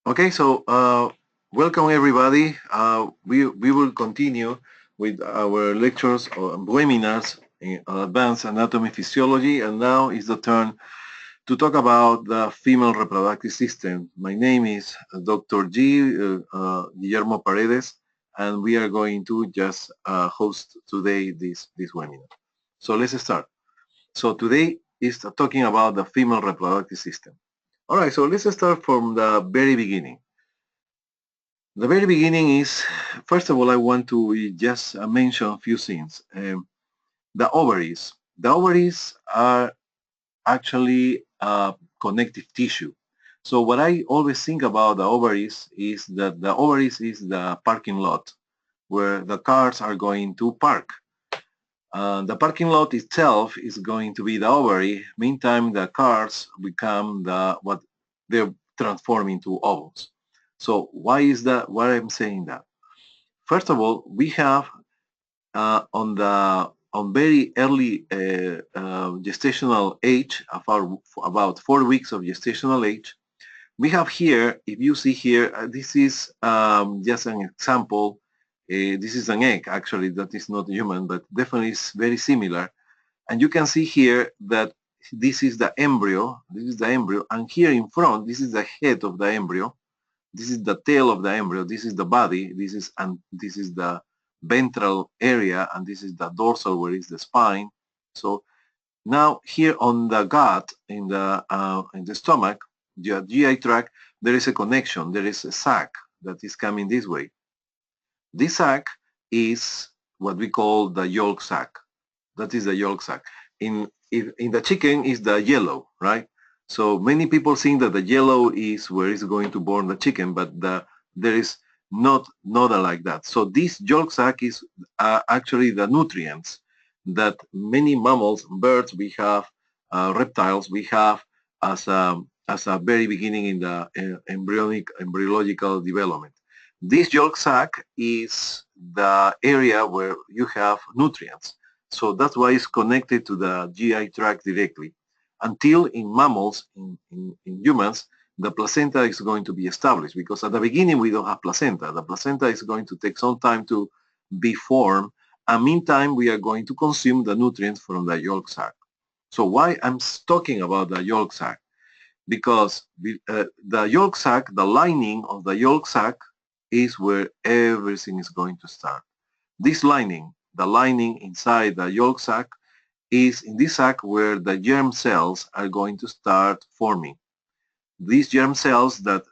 Okay, so welcome everybody. We will continue with our lectures or webinars in advanced anatomy physiology, and now is the turn to talk about the female reproductive system. My name is Dr. Guillermo Paredes, and we are going to just host today this webinar. So let's start. So today is talking about the female reproductive system. All right, so let's start from the very beginning. The very beginning is, first of all, I want to just mention a few things. The ovaries. The ovaries are actually connective tissue. So what I always think about the ovaries is that the ovaries is the parking lot where the cars are going to park. The parking lot itself is going to be the ovary. Meantime, the cars become what they're transform into ovules. So why is that? Why I'm saying that? First of all, we have on very early gestational age, about 4 weeks of gestational age, we have here, if you see here, this is just an example. This is an egg, actually, that is not human, but definitely is very similar. And you can see here that this is the embryo, and here in front, this is the head of the embryo, this is the tail of the embryo, this is the body, this is the ventral area, and this is the dorsal where is the spine. So now here on the gut, in the stomach, the GI tract, there is a connection, there is a sac that is coming this way. This sac is what we call the yolk sac. That is the yolk sac. In the chicken is the yellow, right? So many people think that the yellow is where it's going to born the chicken, but there is not like that. So this yolk sac is actually the nutrients that many mammals, birds, we have, reptiles, we have as a very beginning in the embryological development. This yolk sac is the area where you have nutrients. So that's why it's connected to the GI tract directly. Until in mammals, in humans, the placenta is going to be established because at the beginning we don't have placenta. The placenta is going to take some time to be formed, and meantime we are going to consume the nutrients from the yolk sac. So why I'm talking about the yolk sac? Because the yolk sac, the lining of the yolk sac is where everything is going to start. This lining, the lining inside the yolk sac, is in this sac where the germ cells are going to start forming. These germ cells that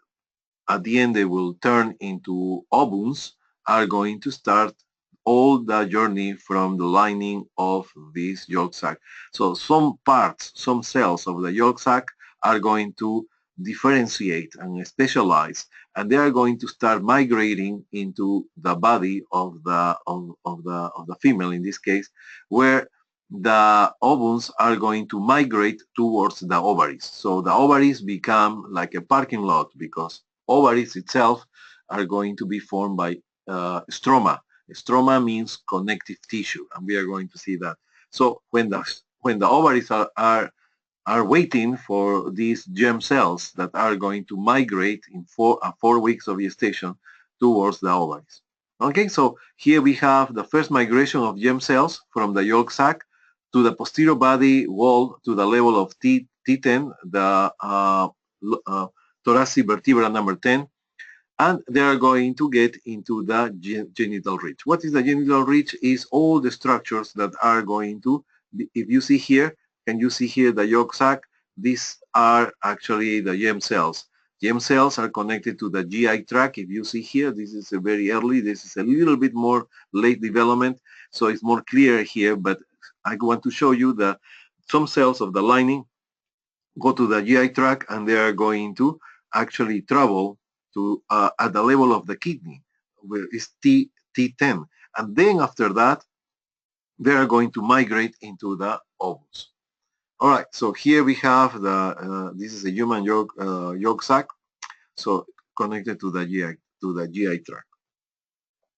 at the end they will turn into ovules are going to start all the journey from the lining of this yolk sac. So some parts, some cells of the yolk sac are going to differentiate and specialize, and they are going to start migrating into the body of the female in this case, where the ovules are going to migrate towards the ovaries. So the ovaries become like a parking lot because ovaries itself are going to be formed by stroma. Stroma means connective tissue, and we are going to see that. So when the ovaries are waiting for these germ cells that are going to migrate in 4 weeks of gestation towards the ovaries. Okay, so here we have the first migration of germ cells from the yolk sac to the posterior body wall to the level of T10, the thoracic vertebra number 10, and they are going to get into the genital ridge. What is the genital ridge? Is all the structures that are going to, if you see here, can you see here the yolk sac? These are actually the germ cells. Germ cells are connected to the GI tract. If you see here, this is a very early, this is a little bit more late development, so it's more clear here, but I want to show you that some cells of the lining go to the GI tract and they are going to actually travel to at the level of the kidney, where is T10. And then after that, they are going to migrate into the ovules. All right, so here we have this is a human yolk sac, so connected to the GI tract.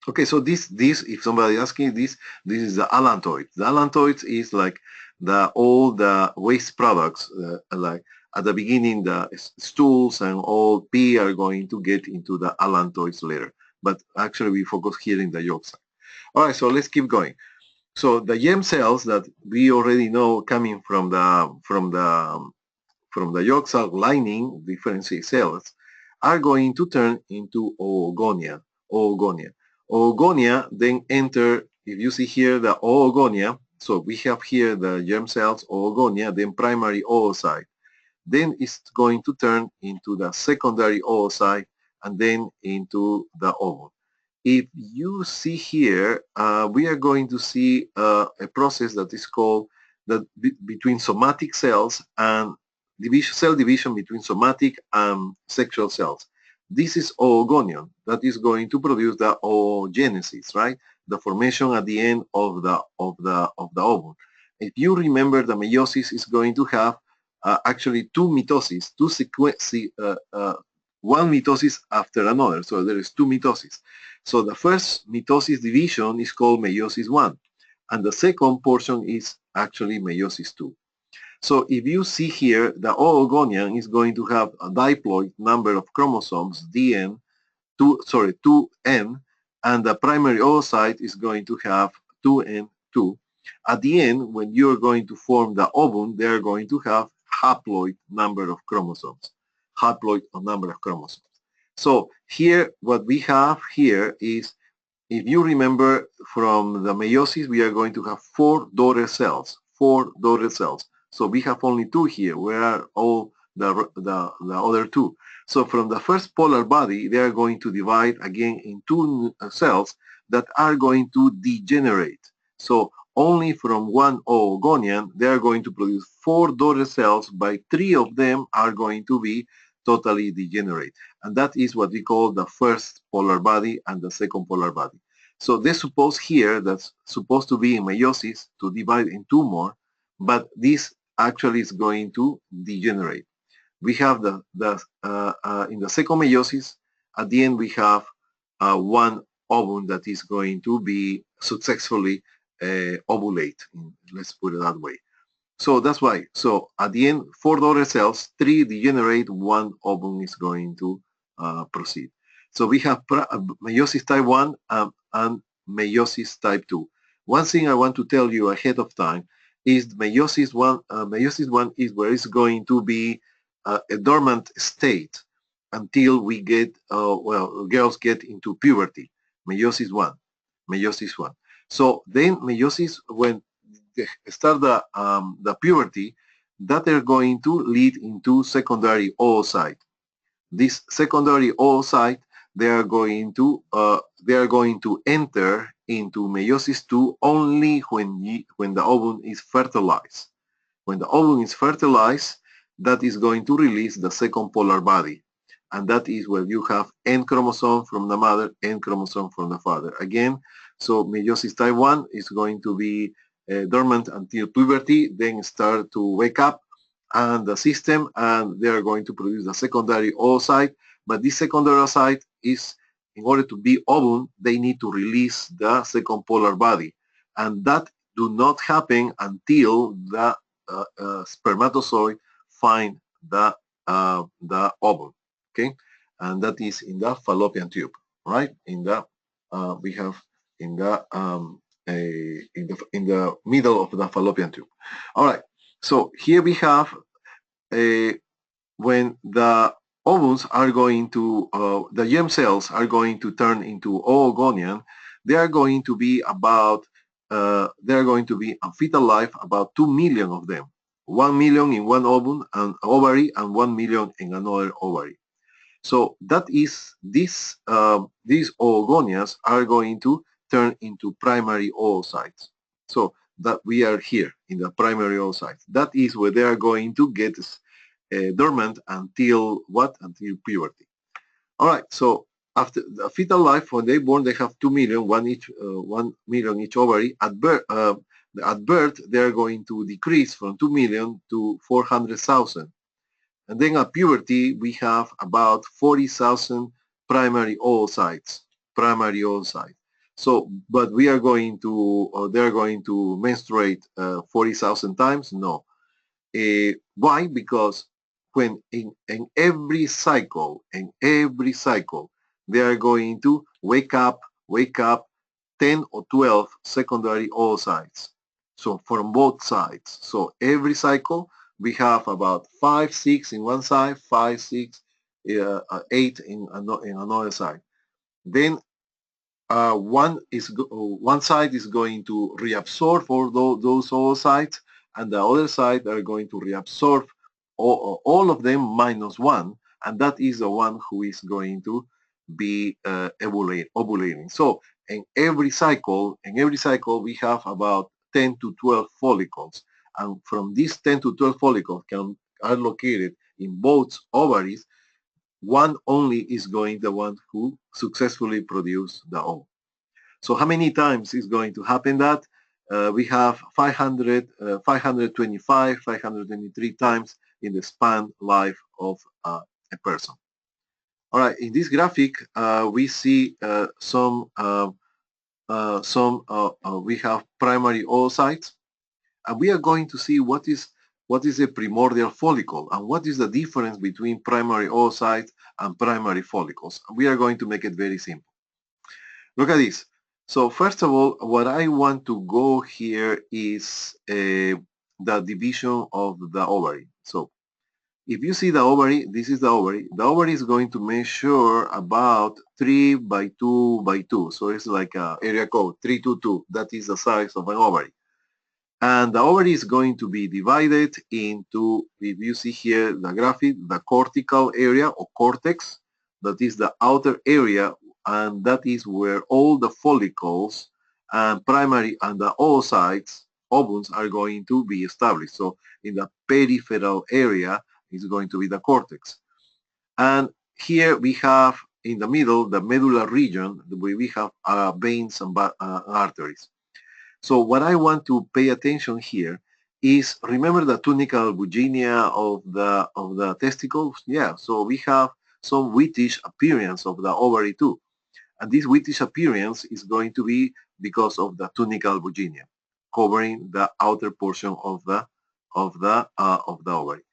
Okay, so this if somebody asking this is the allantoid. The allantoid is like all the waste products, like At the beginning, the stools and all P are going to get into the allantoids later. But actually, we focus here in the yolk sac. All right, so let's keep going. So the germ cells that we already know coming from the yolk sac lining, differentiate cells, are going to turn into oogonia. Oogonia. Oogonia then enter, if you see here the oogonia, so we have here the germ cells, oogonia, then primary oocyte. Then it's going to turn into the secondary oocyte and then into the ovum. If you see here, we are going to see a process that is called between somatic cells and cell division between somatic and sexual cells. This is oogonion that is going to produce the oogenesis, right? The formation at the end of the ovum. If you remember, the meiosis is going to have actually two mitosis, one mitosis after another. So there is two mitoses. So the first mitosis division is called meiosis 1, and the second portion is actually meiosis 2. So if you see here, the oogonian is going to have a diploid number of chromosomes, 2n, and the primary oocyte is going to have 2n2. At the end, when you're going to form the ovum, they're going to have haploid number of chromosomes. Haploid number of chromosomes. So here, what we have here is, if you remember from the meiosis, we are going to have four daughter cells. So we have only two here. Where are all the other two? So from the first polar body, they are going to divide again in two cells that are going to degenerate. So only from one oogonian, they are going to produce four daughter cells, but three of them are going to be totally degenerate. And that is what we call the first polar body and the second polar body. So they suppose here that's supposed to be in meiosis to divide in two more, but this actually is going to degenerate. We have in the second meiosis, at the end we have one ovum that is going to be successfully ovulate. Let's put it that way. So that's why. So at the end, four daughter cells, three degenerate, one ovum is going to proceed. So we have meiosis type 1 and meiosis type 2. One thing I want to tell you ahead of time is meiosis 1. Meiosis 1 is where it's going to be a dormant state until we get, girls get into puberty. Meiosis 1. Meiosis 1. So then meiosis, when they start the puberty, that are going to lead into secondary oocyte. This secondary oocyte, they are going to enter into meiosis 2 only when the ovum is fertilized. When the ovum is fertilized, that is going to release the second polar body. And that is where you have N chromosome from the mother, N chromosome from the father. Again, so meiosis type 1 is going to be dormant until puberty, then start to wake up and the system, and they are going to produce the secondary oocyte. But this secondary oocyte is, in order to be ovum, they need to release the second polar body. And that do not happen until the spermatozoid find the ovum, okay? And that is in the fallopian tube, right? In the we have in the in the middle of the fallopian tube. All right. So here we have when the ovums are going to the germ cells are going to turn into oogonian. They are going to be about they are going to be a fetal life about 2 million of them. 1 million in one ovum and ovary, and 1 million in another ovary. So that is this these oogonias are going to turn into primary oocytes. So that we are here in the primary oocytes. That is where they are going to get dormant until what? Until puberty. All right. So after the fetal life, when they born, they have 2 million, 1 million each ovary. At birth, they are going to decrease from 2 million to 400,000. And then at puberty, we have about 40,000 primary oocytes. Primary oocytes. So, but we are going to, they're going to menstruate 40,000 times? No. Why? Because when in every cycle, they are going to wake up 10 or 12 secondary oocytes. So from both sides. So every cycle, we have about 5, 6 in one side, 5, 6, 8 in another side. Then one side is going to reabsorb all those oocytes, and the other side are going to reabsorb all of them minus one, and that is the one who is going to be ovulating. So in every cycle, we have about 10 to 12 follicles, and from these 10 to 12 follicles are located in both ovaries. One only is going the one who successfully produce the ovum. So how many times is going to happen that? We have 525, 523 times in the span life of a person. All right, in this graphic, we see we have primary oocytes, and we are going to see what is a primordial follicle and what is the difference between primary oocytes and primary follicles. We are going to make it very simple. Look at this. So first of all, what I want to go here is the division of the ovary. So if you see the ovary, this is the ovary. The ovary is going to measure about 3 by 2 by 2. So it's like a area code 322. That is the size of an ovary. And the ovary is going to be divided into, if you see here the graphic, the cortical area or cortex, that is the outer area, and that is where all the follicles and primary and the oocytes, ovules, are going to be established. So in the peripheral area is going to be the cortex. And here we have in the middle, the medulla region, where we have veins and arteries. So what I want to pay attention here is, remember the tunica albuginea of the testicles? Yeah, so we have some whitish appearance of the ovary too. And this whitish appearance is going to be because of the tunica albuginea, covering the outer portion of the ovary.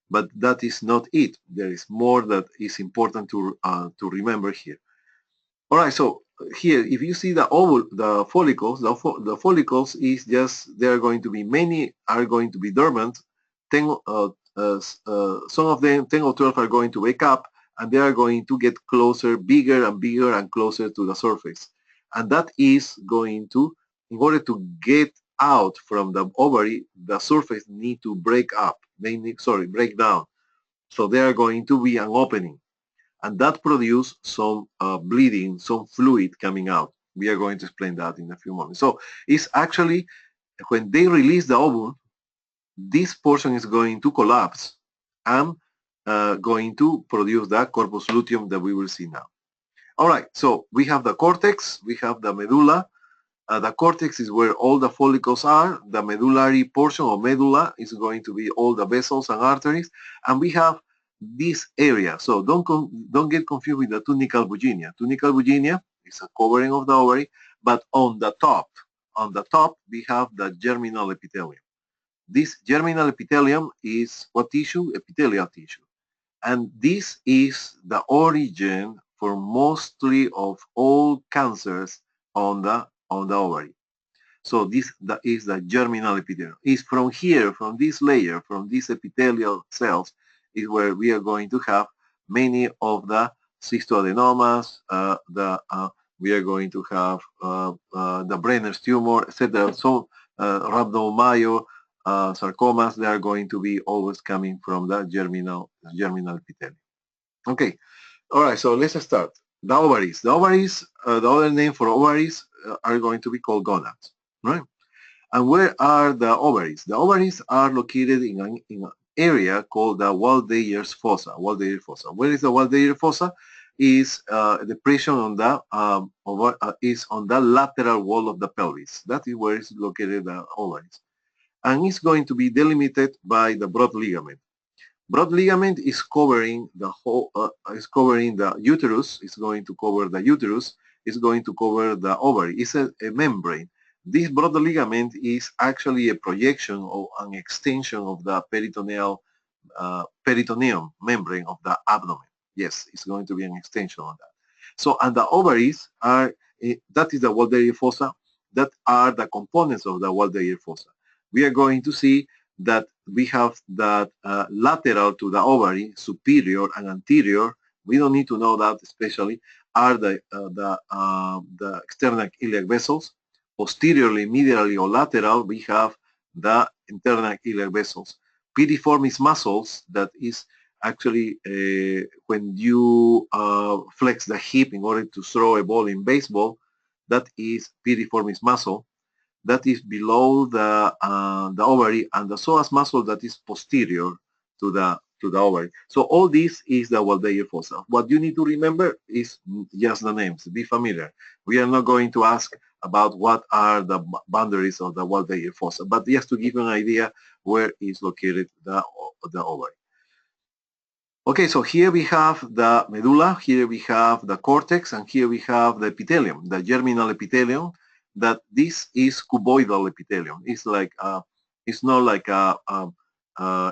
But that is not it. There is more that is important to remember here. All right, so here, if you see the follicles, the follicles is just, there are going to be, many are going to be dormant. 10, some of them, 10 or 12 are going to wake up, and they are going to get closer, bigger and bigger and closer to the surface. And that is going to, in order to get out from the ovary, the surface need to break up. Break down. So there are going to be an opening, and that produce some bleeding, some fluid coming out. We are going to explain that in a few moments. So it's actually, when they release the ovum, this portion is going to collapse and going to produce the corpus luteum that we will see now. All right, so we have the cortex, we have the medulla. The cortex is where all the follicles are. The medullary portion or medulla is going to be all the vessels and arteries. And we have this area. So don't get confused with the tunica albuginea. Tunica albuginea is a covering of the ovary, but on the top, we have the germinal epithelium. This germinal epithelium is what tissue? Epithelial tissue. And this is the origin for mostly of all cancers on the ovary. So this is the germinal epithelium. It's from here, from this layer, from these epithelial cells, is where we are going to have many of the cystoadenomas, we are going to have the Brenner's tumor, etc. So rhabdomyo sarcomas, they are going to be always coming from the germinal epithelium. Okay, all right, so let's start. The ovaries. The other name for ovaries are going to be called gonads, right? And where are the ovaries? The ovaries are located in an area called the Waldeyer's fossa. Waldeyer's fossa. Where is the Waldeyer's fossa? Is depression on the is on the lateral wall of the pelvis. That is where is located the ovaries, and it's going to be delimited by the broad ligament. Broad ligament is covering the whole, is covering the uterus, is going to cover the uterus, is going to cover the ovary. It's a membrane. This broad ligament is actually a projection or an extension of the peritoneal peritoneum membrane of the abdomen. Yes, it's going to be an extension of that. So, and the ovaries are, that is the Walderia fossa, that are the components of the Walderia fossa. We are going to see that we have that lateral to the ovary, superior and anterior. We don't need to know that especially, are the external iliac vessels. Posteriorly, medially, or lateral, we have the internal iliac vessels. Piriformis muscles, that is actually when you flex the hip in order to throw a ball in baseball, that is piriformis muscle. That is below the ovary, and the psoas muscle that is posterior to the ovary. So all this is the Waldeyer fossa. What you need to remember is just the names. Be familiar. We are not going to ask about what are the boundaries of the Waldeyer fossa, but just to give you an idea where is located the ovary. Okay, so here we have the medulla, here we have the cortex, and here we have the epithelium, the germinal epithelium. That this is cuboidal epithelium. It's like it's not like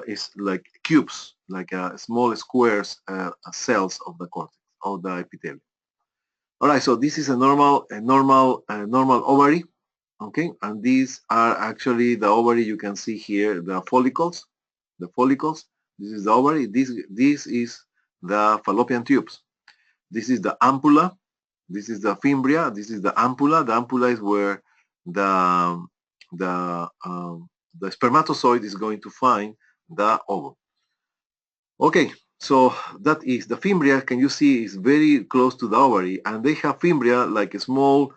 it's like cubes, like small squares cells of the cortex of the epithelium. All right, so this is a normal ovary. Okay, and these are actually the ovary. You can see here the follicles, the follicles. This is the ovary. This is the fallopian tubes. This is the ampulla. This is the fimbria. This is the ampulla. The ampulla is where the the spermatozoid is going to find the ovum. Okay, so that is the fimbria. Can you see is very close to the ovary, and they have fimbria like small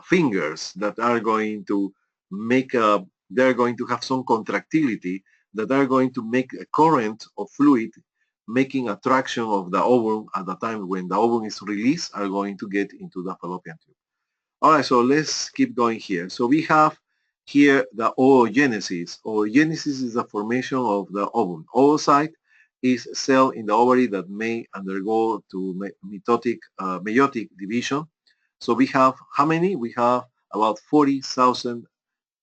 fingers that are going to make a. They're going to have some contractility that are going to make a current of fluid, making attraction of the ovum at the time when the ovum is released, are going to get into the fallopian tube. All right, so let's keep going here. So we have here the oogenesis. Oogenesis is the formation of the ovum. Oocyte is a cell in the ovary that may undergo to meiotic division. So we have how many? We have about 40,000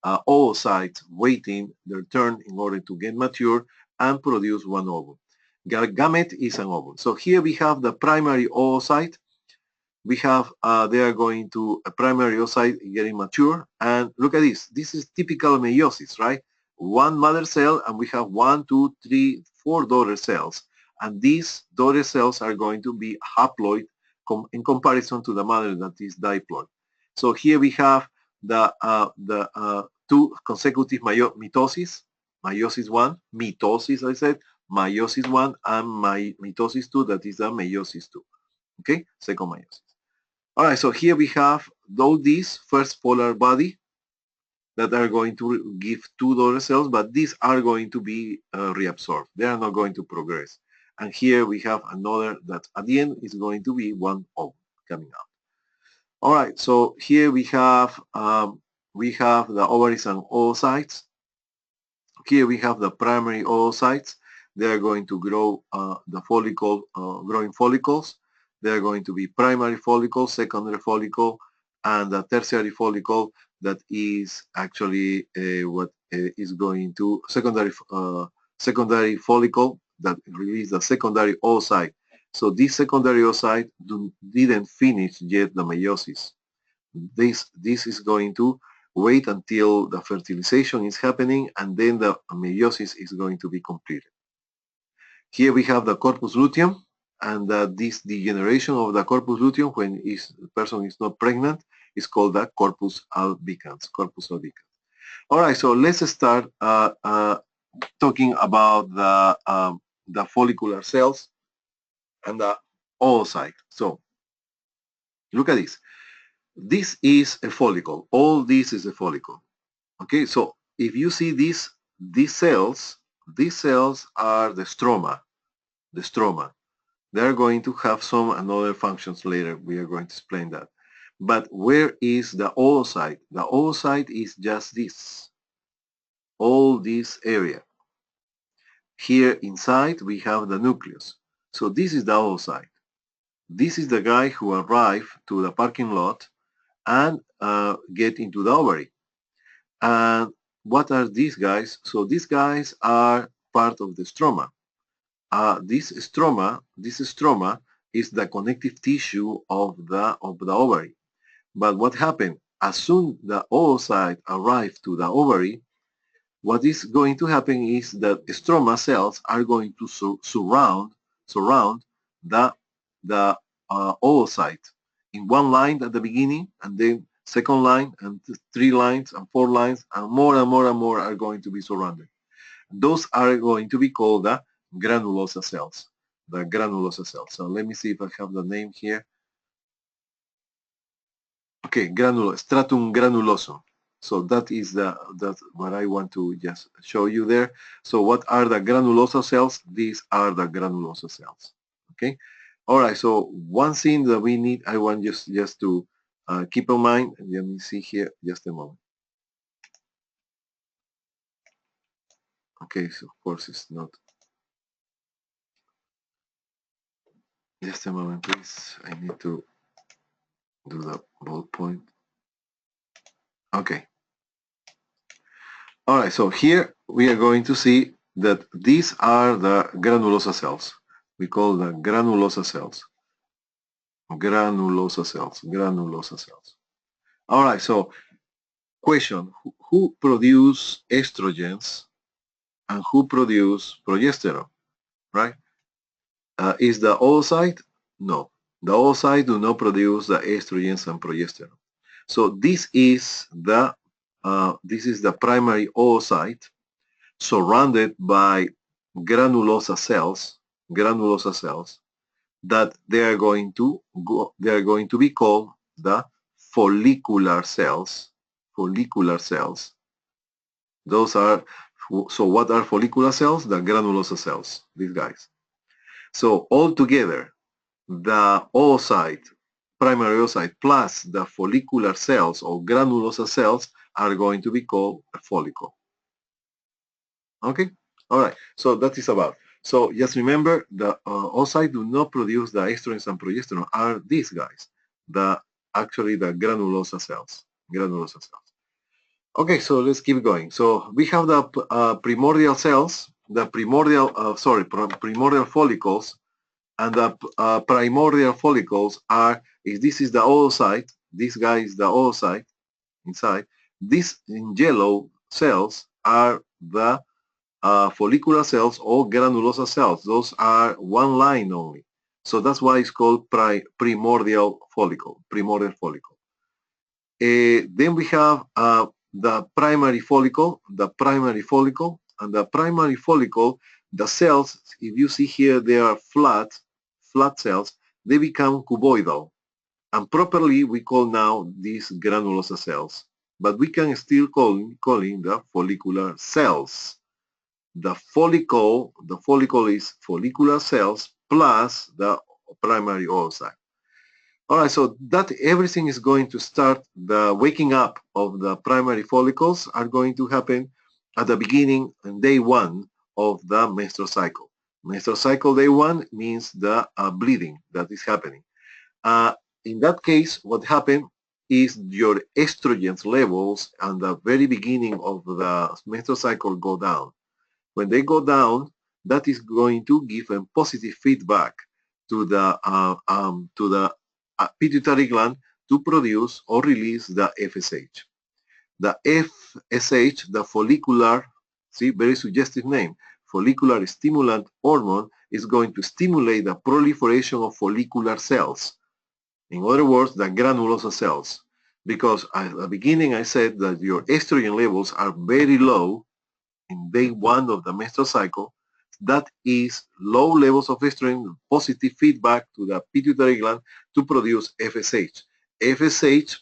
oocytes waiting their turn in order to get mature and produce one ovum. Gamete is an ovum. So here we have the primary oocyte. We have, they are going to a primary oocyte getting mature. And look at this. This is typical meiosis, right? One mother cell, and we have 1, 2, 3, 4 daughter cells. And these daughter cells are going to be haploid in comparison to the mother that is diploid. So here we have the two consecutive mitosis, meiosis 1, mitosis, I said, meiosis 1, and mitosis 2, that is the meiosis 2. Okay, second meiosis. All right, so here we have all these first polar body that are going to give 2 daughter cells, but these are going to be reabsorbed. They are not going to progress. And here we have another that at the end is going to be one ovum coming out. All right, so here we have the ovaries and oocytes. Here we have the primary oocytes. They are going to grow the follicle, growing follicles. They are going to be primary follicle, secondary follicle, and the tertiary follicle that is actually what is going to secondary follicle that release the secondary oocyte. So this secondary oocyte didn't finish yet the meiosis. This is going to wait until the fertilization is happening, and then the meiosis is going to be completed. Here we have the corpus luteum, and this degeneration of the corpus luteum when the person is not pregnant is called the corpus albicans. Corpus albicans. All right, so let's start talking about the follicular cells and the oocyte. So look at this. This is a follicle. All this is a follicle. Okay, so if you see these cells are the stroma. The stroma. They're going to have some another functions later. We are going to explain that. But where is the oocyte? The oocyte is just this. All this area. Here inside we have the nucleus. So this is the oocyte. This is the guy who arrived to the parking lot and get into the ovary. And what are these guys? So these guys are part of the stroma. This stroma is the connective tissue of the ovary. But what happened? As soon the oocyte arrive to the ovary, what is going to happen is that stroma cells are going to surround the oocyte in one line at the beginning, and then second line, and three lines, and four lines, and more and more and more are going to be surrounded. Those are going to be called the granulosa cells. The granulosa cells. So let me see if I have the name here. Okay, stratum granulosum. So that's what I want to just show you there. So what are the granulosa cells? These are the granulosa cells. Okay. All right. So one thing that we need, I want just to keep in mind. Let me see here. Just a moment. Okay. So of course it's not. Just a moment, please. I need to do the bold point. Okay. All right, so here we are going to see that these are the granulosa cells. We call them granulosa cells. Granulosa cells, granulosa cells. All right, so question, who produce estrogens and who produce progesterone, right? Is the oocyte? No, the oocyte do not produce the estrogens and progesterone. So this is the primary oocyte surrounded by granulosa cells that they are going to be called the follicular cells. Follicular cells. Those are, so what are follicular cells? The granulosa cells, these guys. So altogether, the oocyte, primary oocyte, plus the follicular cells or granulosa cells are going to be called a follicle. Okay, all right, so that is about. So just remember, the oocyte do not produce the estrogens and progesterone, are these guys, actually the granulosa cells, Okay, so let's keep going. So we have the primordial cells, the primordial follicles, and the primordial follicles this is the oocyte, this guy is the oocyte inside. These in yellow cells are the follicular cells or granulosa cells. Those are one line only. So that's why it's called primordial follicle. Then we have the primary follicle, and the primary follicle, the cells, if you see here, they are flat cells, they become cuboidal. And properly, we call now these granulosa cells. But we can still call the follicular cells. The follicle is follicular cells plus the primary oocyte. All right, so that everything is going to start, the waking up of the primary follicles are going to happen at the beginning and day one of the menstrual cycle. Menstrual cycle day one means the bleeding that is happening. In that case, what happened is your estrogen levels at the very beginning of the menstrual cycle go down. When they go down, that is going to give a positive feedback to the pituitary gland to produce or release the FSH. The FSH, the follicular, see, very suggestive name, follicular stimulant hormone, is going to stimulate the proliferation of follicular cells. In other words, the granulosa cells. Because at the beginning I said that your estrogen levels are very low in day one of the menstrual cycle. That is low levels of estrogen, positive feedback to the pituitary gland to produce FSH. FSH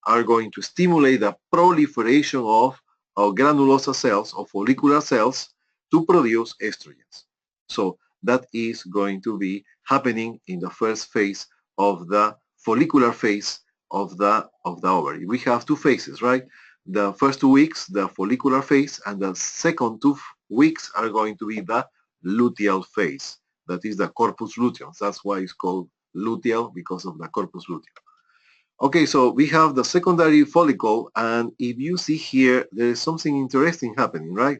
are going to stimulate the proliferation of granulosa cells or follicular cells to produce estrogens. So that is going to be happening in the first phase of the follicular phase of the ovary. We have two phases, right? The first 2 weeks, the follicular phase, and the second 2 weeks are going to be the luteal phase. That is the corpus luteum. That's why it's called luteal, because of the corpus luteum. Okay, so we have the secondary follicle, and if you see here, there is something interesting happening, right?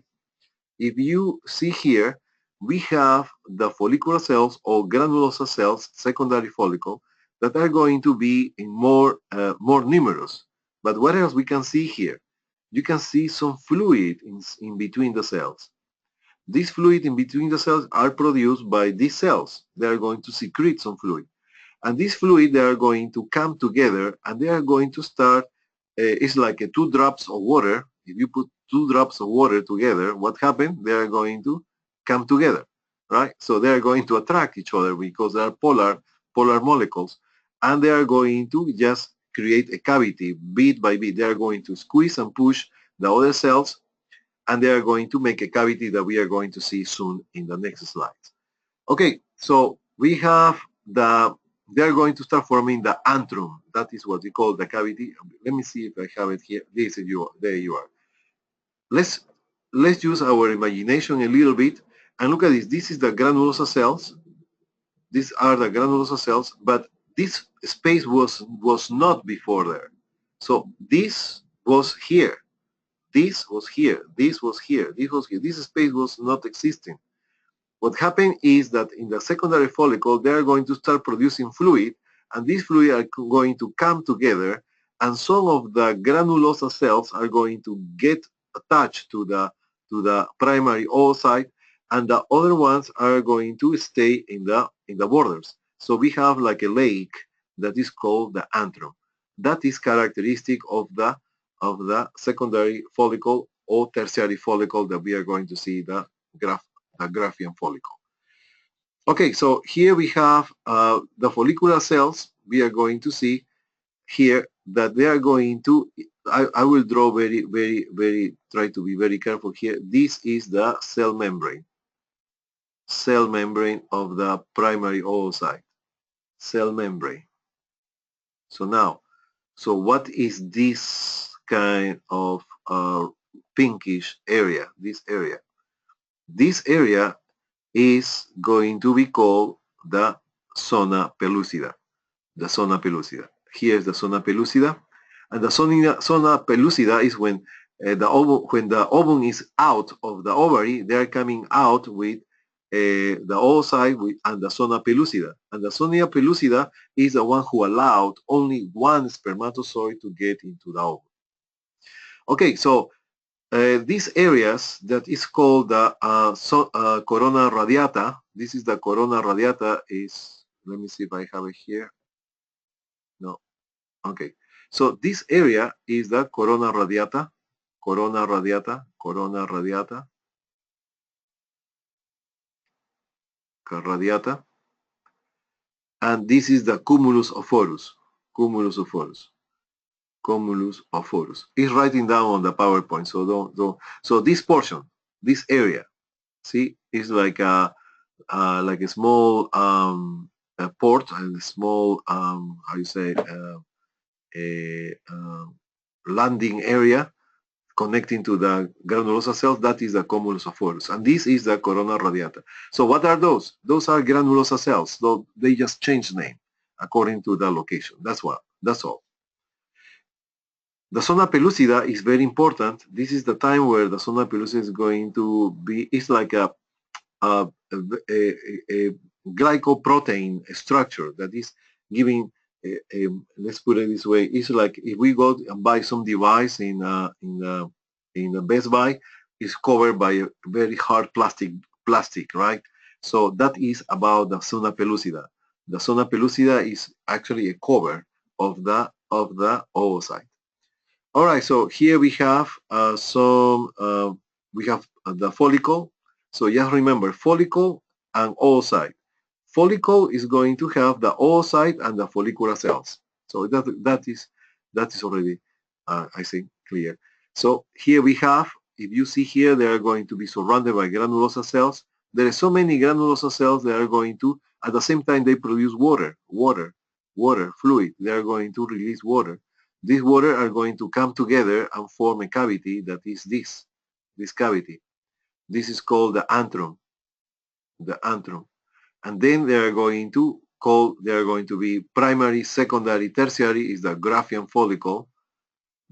if you see here, we have the follicular cells or granulosa cells, secondary follicle, that are going to be in more numerous. But what else we can see here? You can see some fluid in between the cells. This fluid in between the cells are produced by these cells. They are going to secrete some fluid. And this fluid, they are going to come together and they are going to start, it's like two drops of water. If you put two drops of water together, what happens? They are going to come together, right? So they are going to attract each other because they are polar molecules. And they are going to just create a cavity bit by bit. They are going to squeeze and push the other cells, and they are going to make a cavity that we are going to see soon in the next slides. Okay, so we have they're going to start forming the antrum. That is what we call the cavity. Let me see if I have it here. There you are. Let's use our imagination a little bit and look at this. This is the granulosa cells. These are the granulosa cells, but this space was not before there. So this was here. This was here. This was here. This was here. This space was not existing. What happened is that in the secondary follicle, they are going to start producing fluid, and this fluid are going to come together, and some of the granulosa cells are going to get attached to the primary oocyte, and the other ones are going to stay in the borders. So we have like a lake that is called the antrum. That is characteristic of the secondary follicle or tertiary follicle that we are going to see the Graafian follicle. Okay, so here we have the follicular cells. We are going to see here that they are going to, I will draw try to be very careful here. This is the cell membrane of the primary oocyte, cell membrane. So now, so what is this kind of pinkish area, this area? This area is going to be called the zona pellucida. The zona pellucida. Here is the zona pellucida, and the zona pellucida is when the ovum is out of the ovary. They are coming out with the oocyte and the zona pellucida. And the zona pellucida is the one who allowed only one spermatozoid to get into the ovum. Okay, so these areas that is called the corona radiata. This is the corona radiata. Let me see if I have it here. No. Okay. So this area is the corona radiata, corona radiata, corona radiata, radiata. And this is the cumulus ophorus, cumulus ophorus, cumulus ophorus. It's writing down on the PowerPoint, so don't. So this portion, this area, see, is like a small port and a small how you say a landing area connecting to the granulosa cells. That is the cumulus ophorus, and this is the corona radiata. So what are those? Those are granulosa cells. So they just change name according to the location. That's all. The zona pellucida is very important. This is the time where the zona pellucida is going to be. It's like a glycoprotein structure that is giving let's put it this way. It's like if we go and buy some device in the Best Buy, it's covered by a very hard plastic, right? So that is about the zona pellucida. The zona pellucida is actually a cover of the oocyte. All right, so here we have we have the follicle. So just remember, follicle and oocyte. Follicle is going to have the oocyte and the follicular cells. So that is already, I think, clear. So here we have, if you see here, they are going to be surrounded by granulosa cells. There are so many granulosa cells that are going to, at the same time, they produce water, fluid. They are going to release water. These water are going to come together and form a cavity that is this cavity. This is called the antrum, And then they are going to be primary, secondary, tertiary is the Graafian follicle.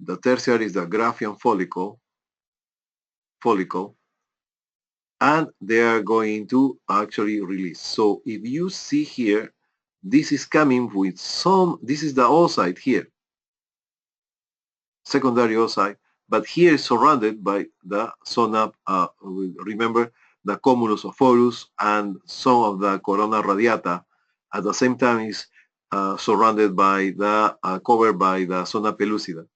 The tertiary is the Graafian follicle. and they are going to actually release. So if you see here, this is coming with some, this is the oocyte here, secondary oocyte, but here is surrounded by the zona, remember, the cumulus of forus and some of the corona radiata. At the same time is surrounded by the, covered by the zona pellucida.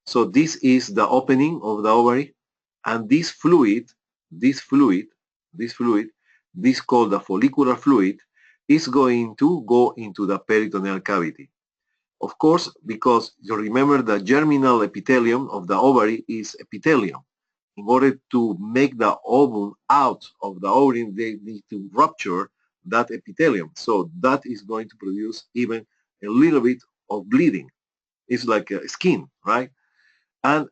So this is the opening of the ovary, and this fluid, this called the follicular fluid, is going to go into the peritoneal cavity. Of course, because you remember the germinal epithelium of the ovary is epithelium. In order to make the ovum out of the ovary, they need to rupture that epithelium. So that is going to produce even a little bit of bleeding. It's like a skin, right? And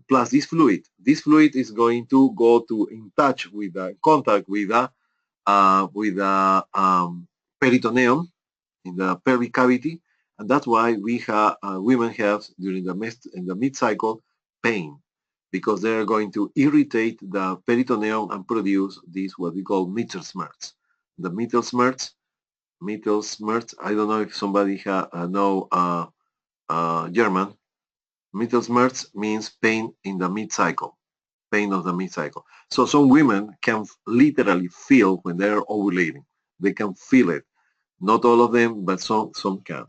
plus this fluid. This fluid is going to go to in touch with the contact with the peritoneum in the pelvic cavity, and that's why we have women have during the mid-cycle pain, because they are going to irritate the peritoneum and produce this what we call Mittelsmerz. The Mittelsmerz. I don't know if somebody know German. Mittelsmerz means pain in the mid-cycle, pain of the mid-cycle. So some women can literally feel when they're ovulating. They can feel it. Not all of them, but some can.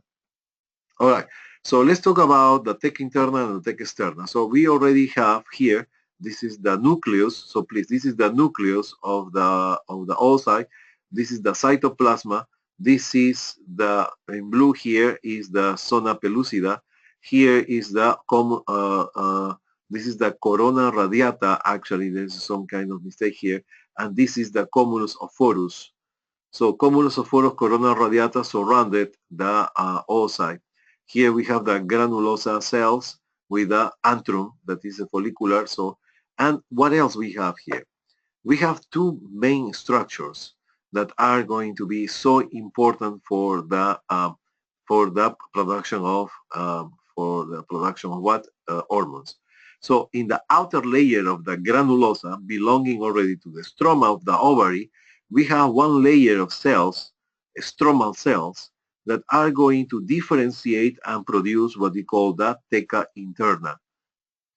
All right, so let's talk about the tech interna and the tech externa. So we already have here, this is the nucleus. So please, this is the nucleus of the oocyte. This is the cytoplasma. This is the, in blue here is the zona pellucida. Here is the, this is the corona radiata. Actually, there's some kind of mistake here. And this is the cumulus of forus. So cumulus of forus, corona radiata surrounded the oocyte. Here we have the granulosa cells with the antrum, that is a follicular. So, and what else we have here? We have two main structures that are going to be so important for the production of what hormones. So in the outer layer of the granulosa, belonging already to the stroma of the ovary, we have one layer of cells, stromal cells, that are going to differentiate and produce what we call the theca interna.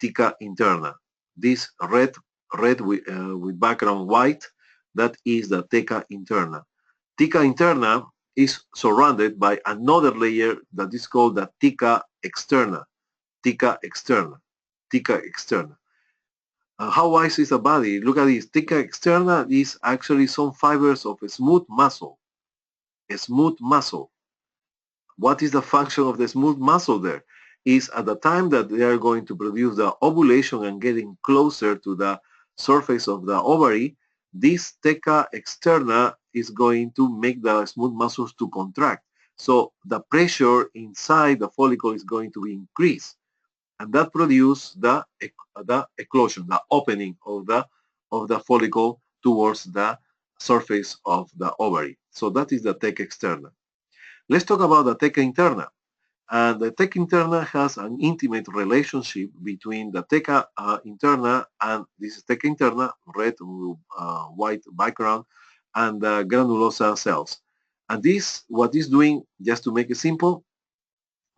Theca interna. This red with background white, that is the theca interna. Theca interna is surrounded by another layer that is called the theca externa. Theca externa. Theca externa. How wise is the body? Look at this. Theca externa is actually some fibers of a smooth muscle. A smooth muscle. What is the function of the smooth muscle there? Is at the time that they are going to produce the ovulation and getting closer to the surface of the ovary, this theca externa is going to make the smooth muscles to contract. So the pressure inside the follicle is going to be increased. And that produces the eclosion, the opening of the follicle towards the surface of the ovary. So that is the theca externa. Let's talk about the theca interna. And the theca interna has an intimate relationship between the theca interna, and this is theca interna, red with white background, and the granulosa cells. And this, what is doing, just to make it simple,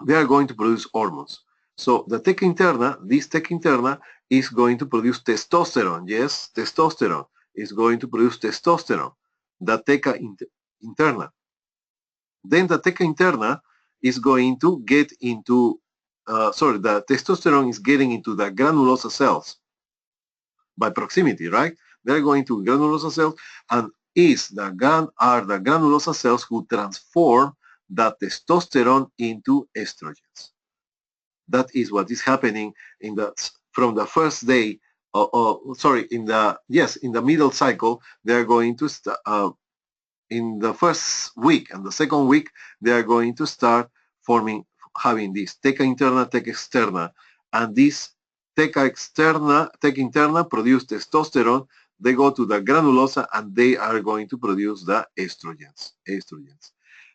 they are going to produce hormones. So the theca interna, this theca interna is going to produce testosterone. Yes, testosterone is going to produce testosterone, the theca interna. Then the theca interna is going to get into, the testosterone is getting into the granulosa cells by proximity, right? They're going to granulosa cells, and are the granulosa cells who transform the testosterone into estrogens. That is what is happening from the first day, in the middle cycle. They're going to in the first week and the second week, they are going to start having this theca interna, theca externa, and this theca interna produce testosterone. They go to the granulosa and they are going to produce the estrogens.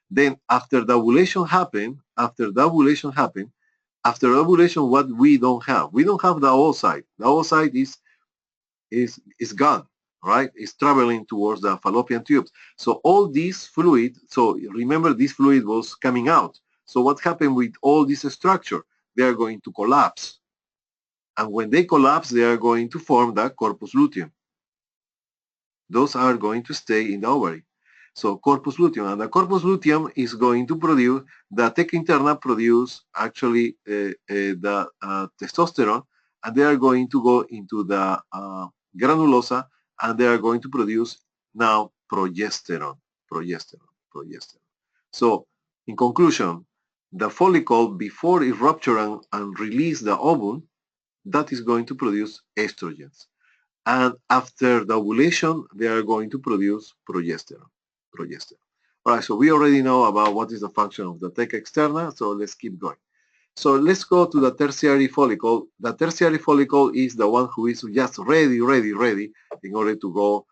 Then after the ovulation happen, what we don't have the oocyte. The oocyte is gone. right? It's traveling towards the fallopian tubes. So all this fluid, so remember this fluid was coming out. So what happened with all this structure? They are going to collapse. And when they collapse, they are going to form the corpus luteum. Those are going to stay in the ovary. So corpus luteum, and the corpus luteum is going to produce, the teca interna produce actually the testosterone, and they are going to go into the granulosa, and they are going to produce now progesterone, progesterone. So in conclusion, the follicle, before it rupture and release the ovum, that is going to produce estrogens. And after the ovulation, they are going to produce progesterone. All right, so we already know about what is the function of the teca externa, so let's keep going. So let's go to the tertiary follicle. The tertiary follicle is the one who is just ready in order to go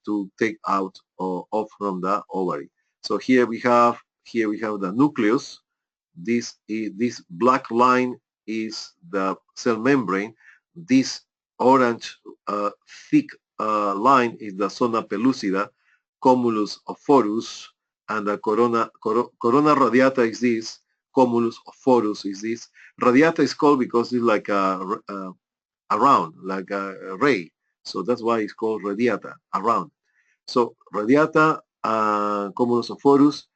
to take out off from the ovary. So here we have the nucleus. This black line is the cell membrane. This orange thick line is the zona pellucida, cumulus of forus, and the corona radiata is this, cumulus of forus is this. Radiata is called because it's like a round, like a ray. So that's why it's called radiata, around. So radiata, cumulus of forus,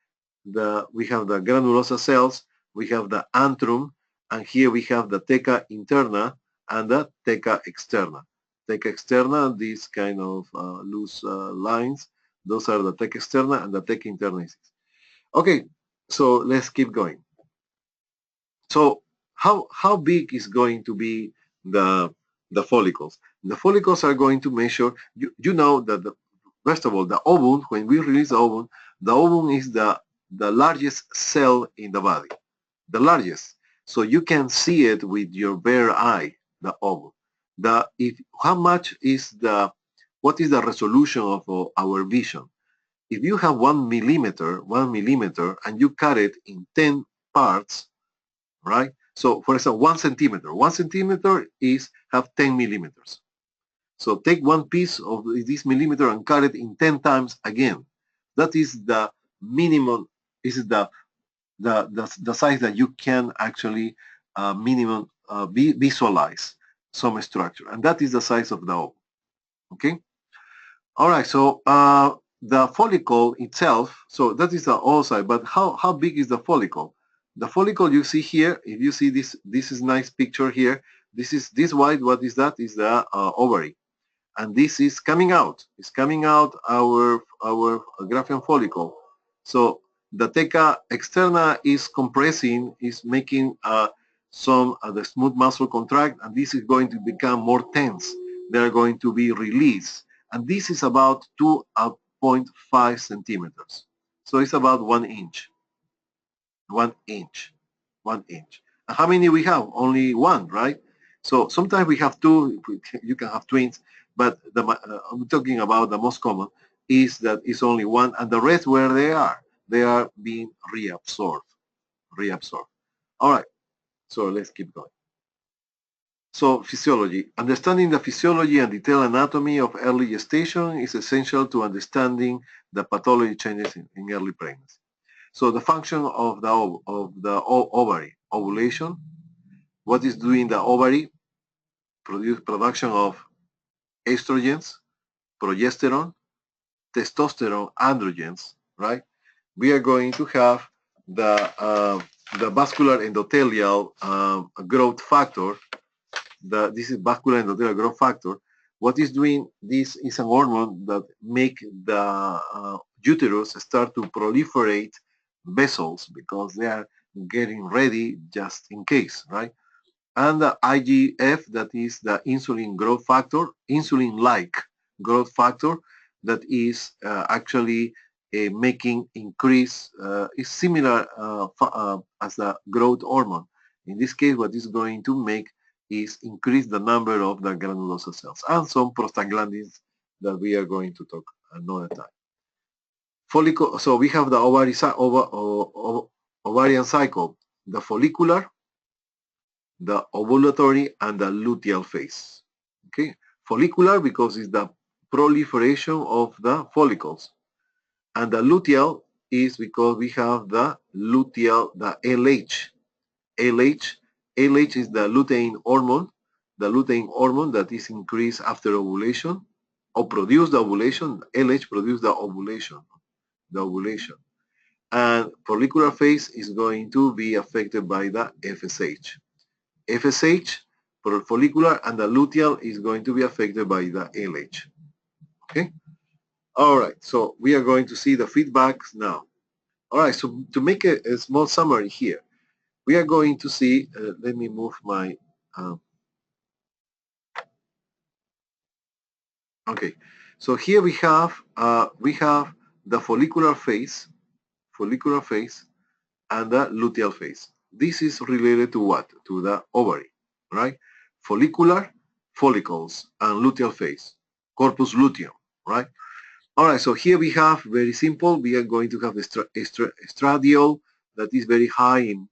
we have the granulosa cells, we have the antrum, and here we have the teca interna and the teca externa. Teca externa, these kind of loose lines, those are the teca externa and the teca interna. Okay, so let's keep going. So how big is going to be the follicles? The follicles are going to measure, you know that first of all, the ovum, when we release the ovum is the largest cell in the body, the largest. So you can see it with your bare eye, the ovum. How much is what is the resolution of our vision? If you have 1 millimeter, and you cut it in 10 parts, right? So for example, 1 centimeter. 1 centimeter have 10 millimeters. So take one piece of this millimeter and cut it in 10 times again. That is the minimum, is the size that you can actually minimum visualize some structure. And that is the size of the ovum. Okay? All right, so the follicle itself, so that is the oocyte, but how big is the follicle? The follicle you see here, if you see this is nice picture here, this white, what is that? Is the ovary. And this is coming out. It's coming out our Graafian follicle. So the teca externa is compressing, is making the smooth muscle contract, and this is going to become more tense. They are going to be released, and this is about 2.5 centimeters. So it's about 1 inch. 1 inch. 1 inch. And how many we have? Only one, right? So sometimes we have two. You can have twins, but I'm talking about the most common is that it's only one, and the rest where they are being reabsorbed. All right. So let's keep going. So physiology. Understanding the physiology and detailed anatomy of early gestation is essential to understanding the pathology changes in early pregnancy. So the function of the ovary, ovulation. What is doing the ovary? Production of estrogens, progesterone, testosterone, androgens, right? We are going to have the vascular endothelial growth factor. This is vascular endothelial growth factor. What is doing this is an hormone that make the uterus start to proliferate vessels because they are getting ready just in case, right? And the IGF, that is the insulin growth factor, insulin-like growth factor, that is actually making increase, is similar as the growth hormone. In this case, what is going to make is increase the number of the granulosa cells and some prostaglandins that we are going to talk another time. Follicle, so we have the ovarian cycle, the follicular, the ovulatory, and the luteal phase. Okay, follicular because it's the proliferation of the follicles. And the luteal is because we have the luteal, the LH. LH is the lutein hormone, that is increased after ovulation or produce the ovulation. LH produce the ovulation. And follicular phase is going to be affected by the FSH. FSH, follicular, and the luteal is going to be affected by the LH. Okay? All right, so we are going to see the feedbacks now. All right, so to make a small summary here, we are going to see, let me move my, okay. So here we have the follicular phase, and the luteal phase. This is related to what? To the ovary, right? Follicular, follicles, and luteal phase, corpus luteum, right? All right, so here we have, very simple, we are going to have estradiol that is very high in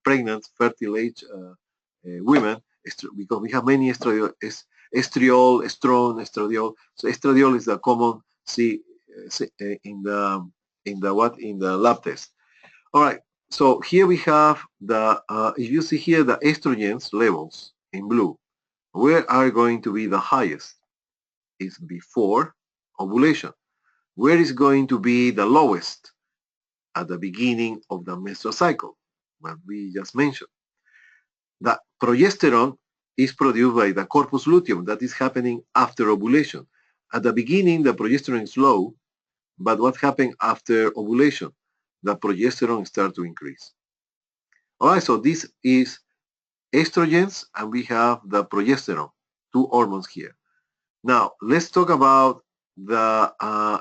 pregnant, fertile age women, because we have many estriol, estrone, estradiol. So estradiol is the common in the lab test. All right, so here we have the, if you see here the estrogens levels in blue, where are going to be the highest? Is before ovulation. Where is going to be the lowest? At the beginning of the menstrual cycle, what we just mentioned. The progesterone is produced by the corpus luteum. That is happening after ovulation. At the beginning, the progesterone is low, but what happened after ovulation? The progesterone starts to increase. All right, so this is estrogens, and we have the progesterone, two hormones here. Now, let's talk about the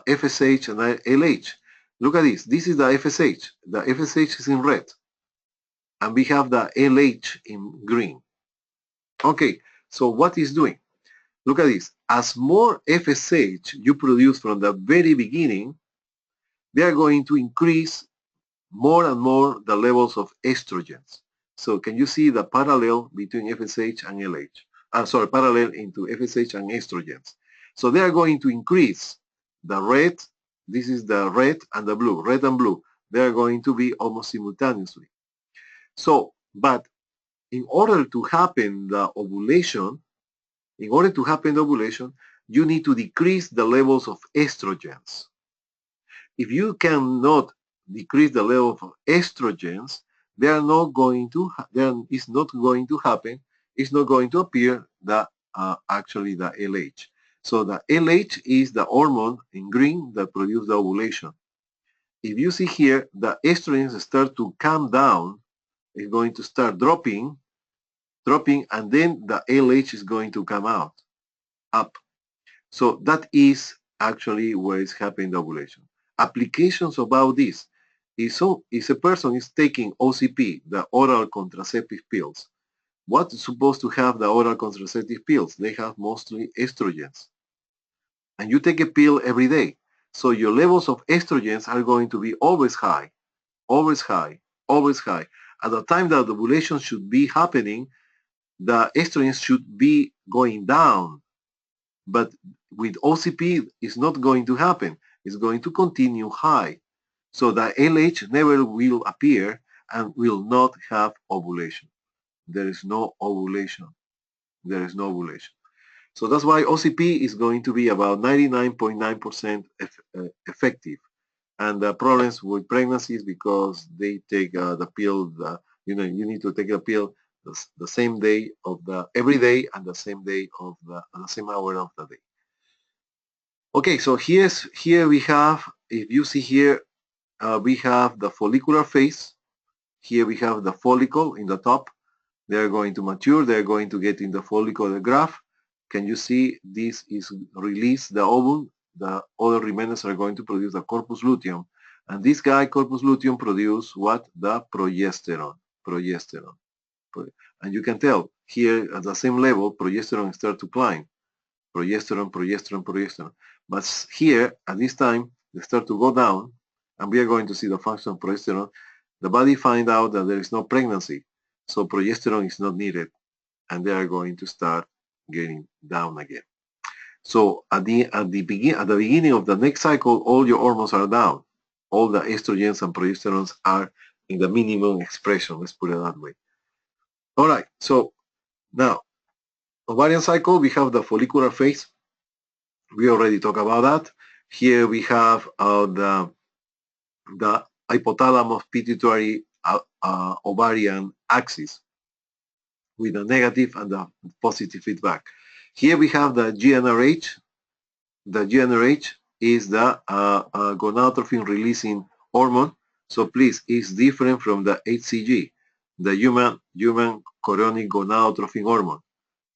FSH and LH. Look at this. This is the FSH. The FSH is in red. And we have the LH in green. Okay, so what is doing? Look at this. As more FSH you produce from the very beginning, they are going to increase more and more the levels of estrogens. So can you see the parallel between FSH and LH? Parallel into FSH and estrogens. So they are going to increase the red. This is the red and the blue. Red and blue. They are going to be almost simultaneously. So, but in order to happen the ovulation, you need to decrease the levels of estrogens. If you cannot decrease the level of estrogens, they are not going to. It's not going to happen. It's not going to appear the actually the LH. So the LH is the hormone in green that produces the ovulation. If you see here, the estrogens start to come down. It's going to start dropping, and then the LH is going to come out, up. So that is actually where is happening the ovulation. Applications about this is if a person is taking OCP, the oral contraceptive pills, what's supposed to have the oral contraceptive pills? They have mostly estrogens. And you take a pill every day. So your levels of estrogens are going to be always high, always high, always high. At the time that the ovulation should be happening, the estrogens should be going down. But with OCP, it's not going to happen. It's going to continue high. So the LH never will appear and will not have ovulation. There is no ovulation. There is no ovulation. So that's why OCP is going to be about 99.9% effective. And the problems with pregnancy is because they take the pill, you need to take the pill the same day of every day and the same day of the same hour of the day. Okay, so here we have, if you see here, we have the follicular phase. Here we have the follicle in the top. They're going to mature. They're going to get in the follicular graph. Can you see this is release the ovum? The other remainders are going to produce the corpus luteum. And this guy, corpus luteum, produce what? The progesterone. And you can tell here at the same level, progesterone start to climb. Progesterone. But here, at this time, they start to go down, and we are going to see the function of progesterone. The body find out that there is no pregnancy, so progesterone is not needed, and they are going to start getting down again. So at the beginning of the next cycle, all your hormones are down. All the estrogens and progesterones are in the minimum expression. Let's put it that way. All right. So now, ovarian cycle, we have the follicular phase. We already talked about that. Here we have the hypothalamus pituitary ovarian axis with the negative and the positive feedback. Here we have the GnRH. The GnRH is the gonadotrophin releasing hormone. So please, it's different from the HCG, the human chorionic gonadotrophin hormone.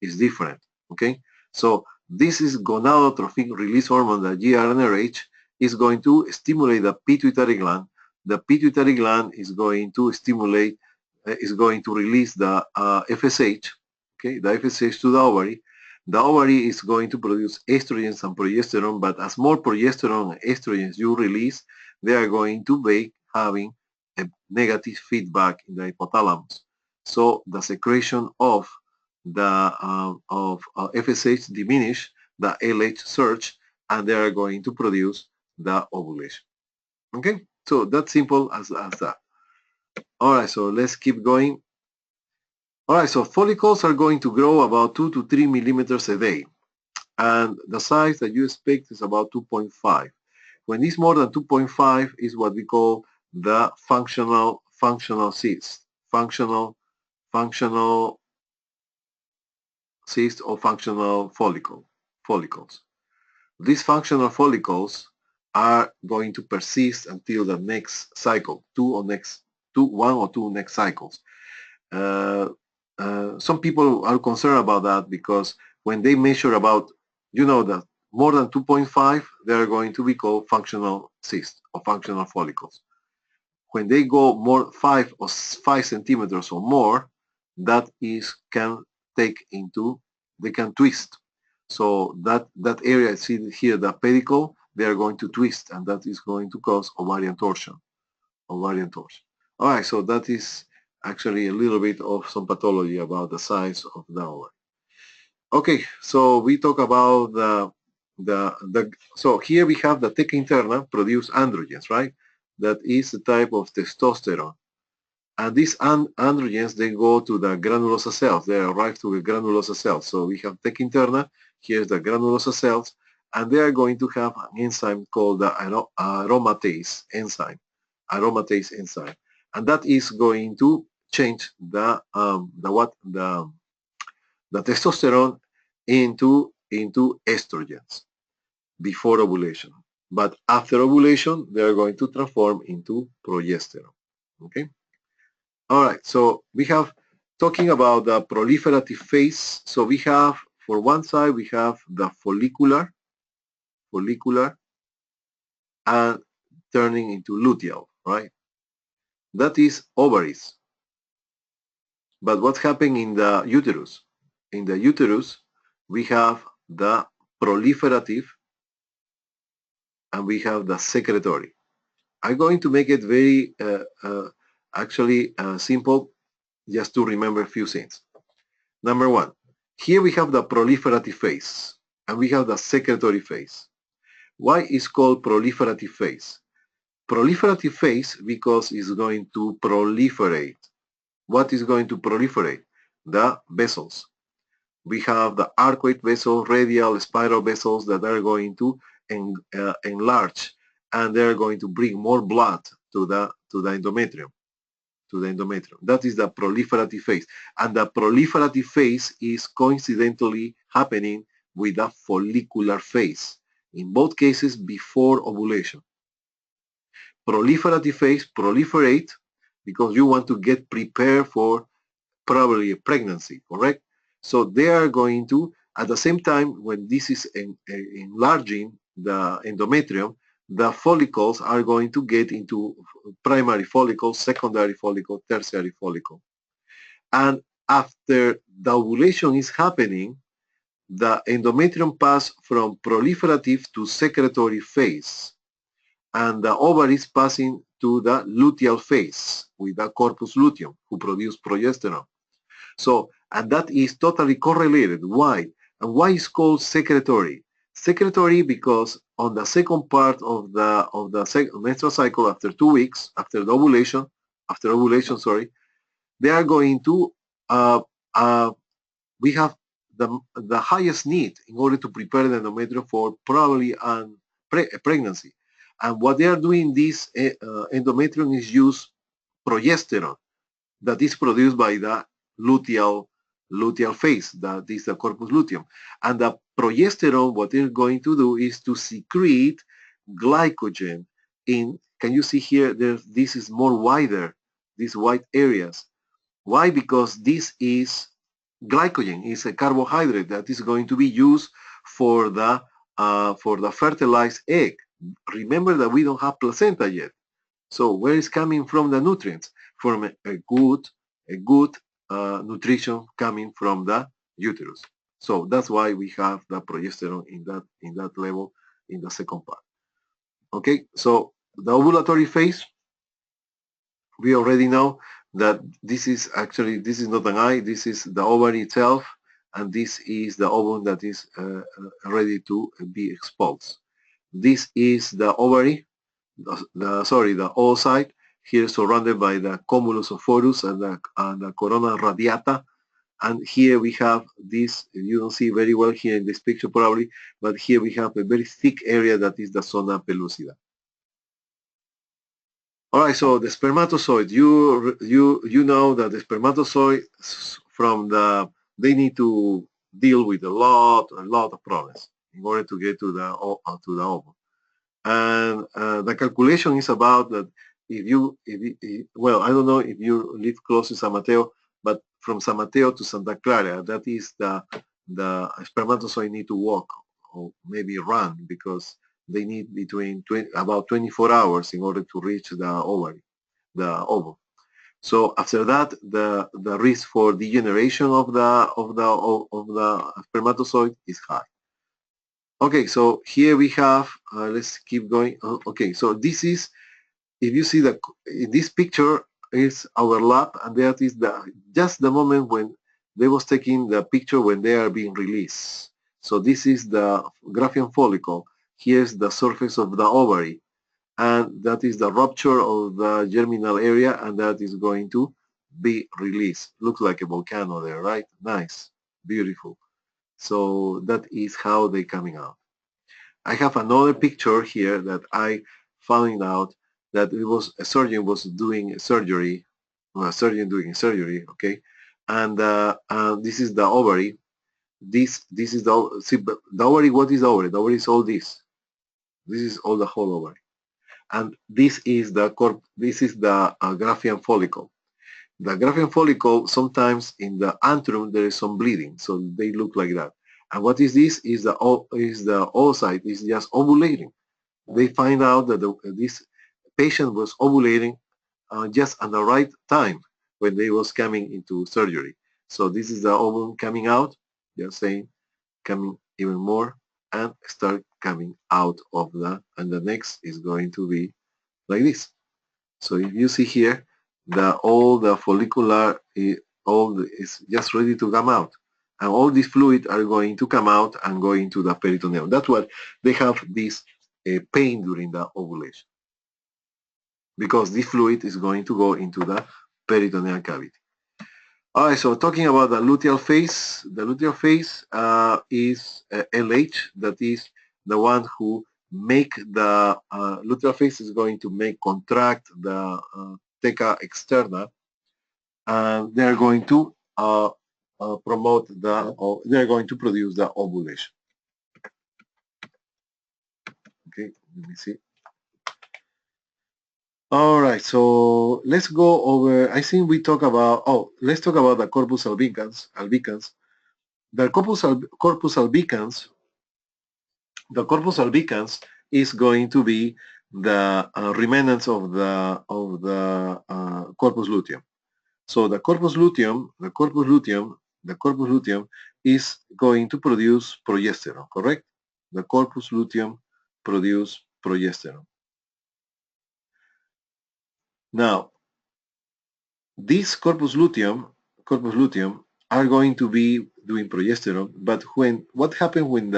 Is different. Okay, so this is gonadotrophin release hormone. The GnRH is going to stimulate the pituitary gland. The pituitary gland is going to stimulate, is going to release the FSH. Okay, the FSH to the ovary. The ovary is going to produce estrogens and progesterone, but as more progesterone and estrogens you release, they are going to be having a negative feedback in the hypothalamus. So the secretion of the FSH diminish, the LH surge, and they are going to produce the ovulation. Okay, so that's simple as that. All right, so let's keep going. All right, so follicles are going to grow about 2 to 3 millimeters a day, and the size that you expect is about 2.5. When it's more than 2.5 is what we call the functional cyst, functional cyst or functional follicles. These functional follicles are going to persist until the next cycle, one or two next cycles. Some people are concerned about that because when they measure about, that more than 2.5, they're going to be called functional cysts or functional follicles. When they go more 5 centimeters or more, that is they can twist. So that area, see here, the pedicle, they are going to twist, and that is going to cause ovarian torsion. All right, so that is actually a little bit of some pathology about the size of the ovary. Okay, so we talk about so here we have the theca interna produce androgens, right? That is a type of testosterone. And these androgens, they go to the granulosa cells. They arrive to the granulosa cells. So we have theca interna, here's the granulosa cells, and they are going to have an enzyme called the aromatase enzyme. And that is going to change the testosterone into estrogens before ovulation. But after ovulation, they are going to transform into progesterone. Okay. All right. So we have talking about the proliferative phase. So we have, for one side, we have the follicular, and turning into luteal, right? That is ovaries. But what's happening in the uterus? In the uterus, we have the proliferative and we have the secretory. I'm going to make it very simple, just to remember a few things. Number one, here we have the proliferative phase and we have the secretory phase. Why is called proliferative phase? Proliferative phase because it's going to proliferate. What is going to proliferate? The vessels. We have the arcuate vessels, radial, spiral vessels that are going to enlarge, and they're going to bring more blood to the endometrium. That is the proliferative phase. And the proliferative phase is coincidentally happening with the follicular phase. In both cases, before ovulation. Proliferative phase, proliferate, because you want to get prepared for probably a pregnancy, correct? So they are going to, at the same time, when this is enlarging the endometrium, the follicles are going to get into primary follicle, secondary follicle, tertiary follicle. And after the ovulation is happening, the endometrium passes from proliferative to secretory phase. And the ovary is passing to the luteal phase with the corpus luteum, who produce progesterone. So, and that is totally correlated. Why? And why is called secretory? Secretory because on the second part of the menstrual cycle after 2 weeks after the ovulation, sorry, they are going to uh, uh, we have the highest need in order to prepare the endometrium for probably a pregnancy. And what they are doing this endometrium is use progesterone that is produced by the luteal phase, that is the corpus luteum. And the progesterone, what they're going to do is to secrete glycogen in, can you see here, this is more wider, these white areas. Why? Because this is glycogen, is a carbohydrate that is going to be used for the fertilized egg. Remember that we don't have placenta yet. So where is coming from the nutrients? From a good nutrition coming from the uterus. So that's why we have the progesterone in that level in the second part. Okay, so the ovulatory phase, we already know that this is not an eye, this is the ovary itself, and this is the ovum that is ready to be expulsed. This is the ovary, the oocyte, here surrounded by the cumulus of forus and the corona radiata. And here we have this, you don't see very well here in this picture probably, but here we have a very thick area that is the zona pellucida. All right, so the spermatozoid, you know that the spermatozoid they need to deal with a lot of problems in order to get to the ovum. And the calculation is about that well, I don't know if you live close to San Mateo, but from San Mateo to Santa Clara, that is the spermatozoid need to walk or maybe run because they need about 24 hours in order to reach the ovary, the ovum. So after that, the risk for degeneration of the spermatozoid is high. Okay, so here we have, let's keep going. Okay, so this is, if you see in this picture is our lab, and that is just the moment when they was taking the picture when they are being released. So this is the Graafian follicle. Here's the surface of the ovary, and that is the rupture of the germinal area, and that is going to be released. Looks like a volcano there, right? Nice, beautiful. So that is how they coming out. I have another picture here that I found out that it was a surgeon was doing surgery, well, a surgeon doing surgery, okay, and this is the ovary. This is the ovary. What is the ovary? The ovary is all this. This is all the whole ovary, and this is the Graafian follicle. The Graafian follicle, sometimes in the antrum there is some bleeding, so they look like that. And what is this? Is the oocyte is just ovulating. They find out that this patient was ovulating just at the right time when they was coming into surgery. So this is the ovum coming out, just saying, coming even more, and start coming out of and the next is going to be like this. So if you see here, all the follicular, is just ready to come out. And all these fluid are going to come out and go into the peritoneum. That's what they have this pain during the ovulation. Because this fluid is going to go into the peritoneal cavity. All right, so talking about the luteal phase, the luteal phase is LH, that is the one who make the luteal phase is going to contract the theca externa, and they're going to promote they're going to produce the ovulation. Okay, let me see. All right, so let's go over, I think we talk about, let's talk about the corpus albicans. The corpus albicans, is going to be the remnants of the corpus luteum. So the corpus luteum is going to produce progesterone, correct? The corpus luteum produce progesterone. Now, this corpus luteum are going to be doing progesterone, but what happens when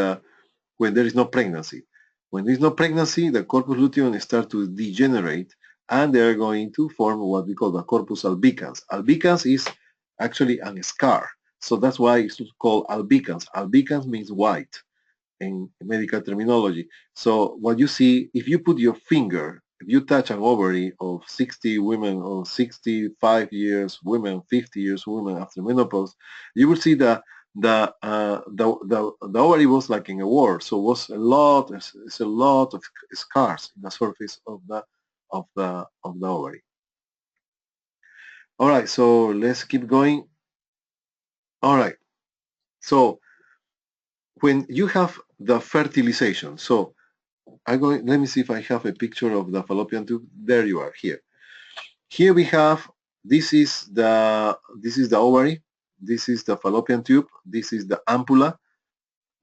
when there is no pregnancy. When there is no pregnancy, the corpus luteum starts to degenerate, and they are going to form what we call the corpus albicans. Albicans is actually a scar, so that's why it's called albicans. Albicans means white in medical terminology. So what you see, if you put your finger, if you touch an ovary of 60 women or 65 years women, 50 years women after menopause, you will see that the ovary was like in a war. So it was it's a lot of scars in the surface of the ovary. All right, so let's keep going. All right, so when you have the fertilization, so let me see if I have a picture of the fallopian tube. There you are, here. Here we have, this is the ovary, this is the fallopian tube, this is the ampulla.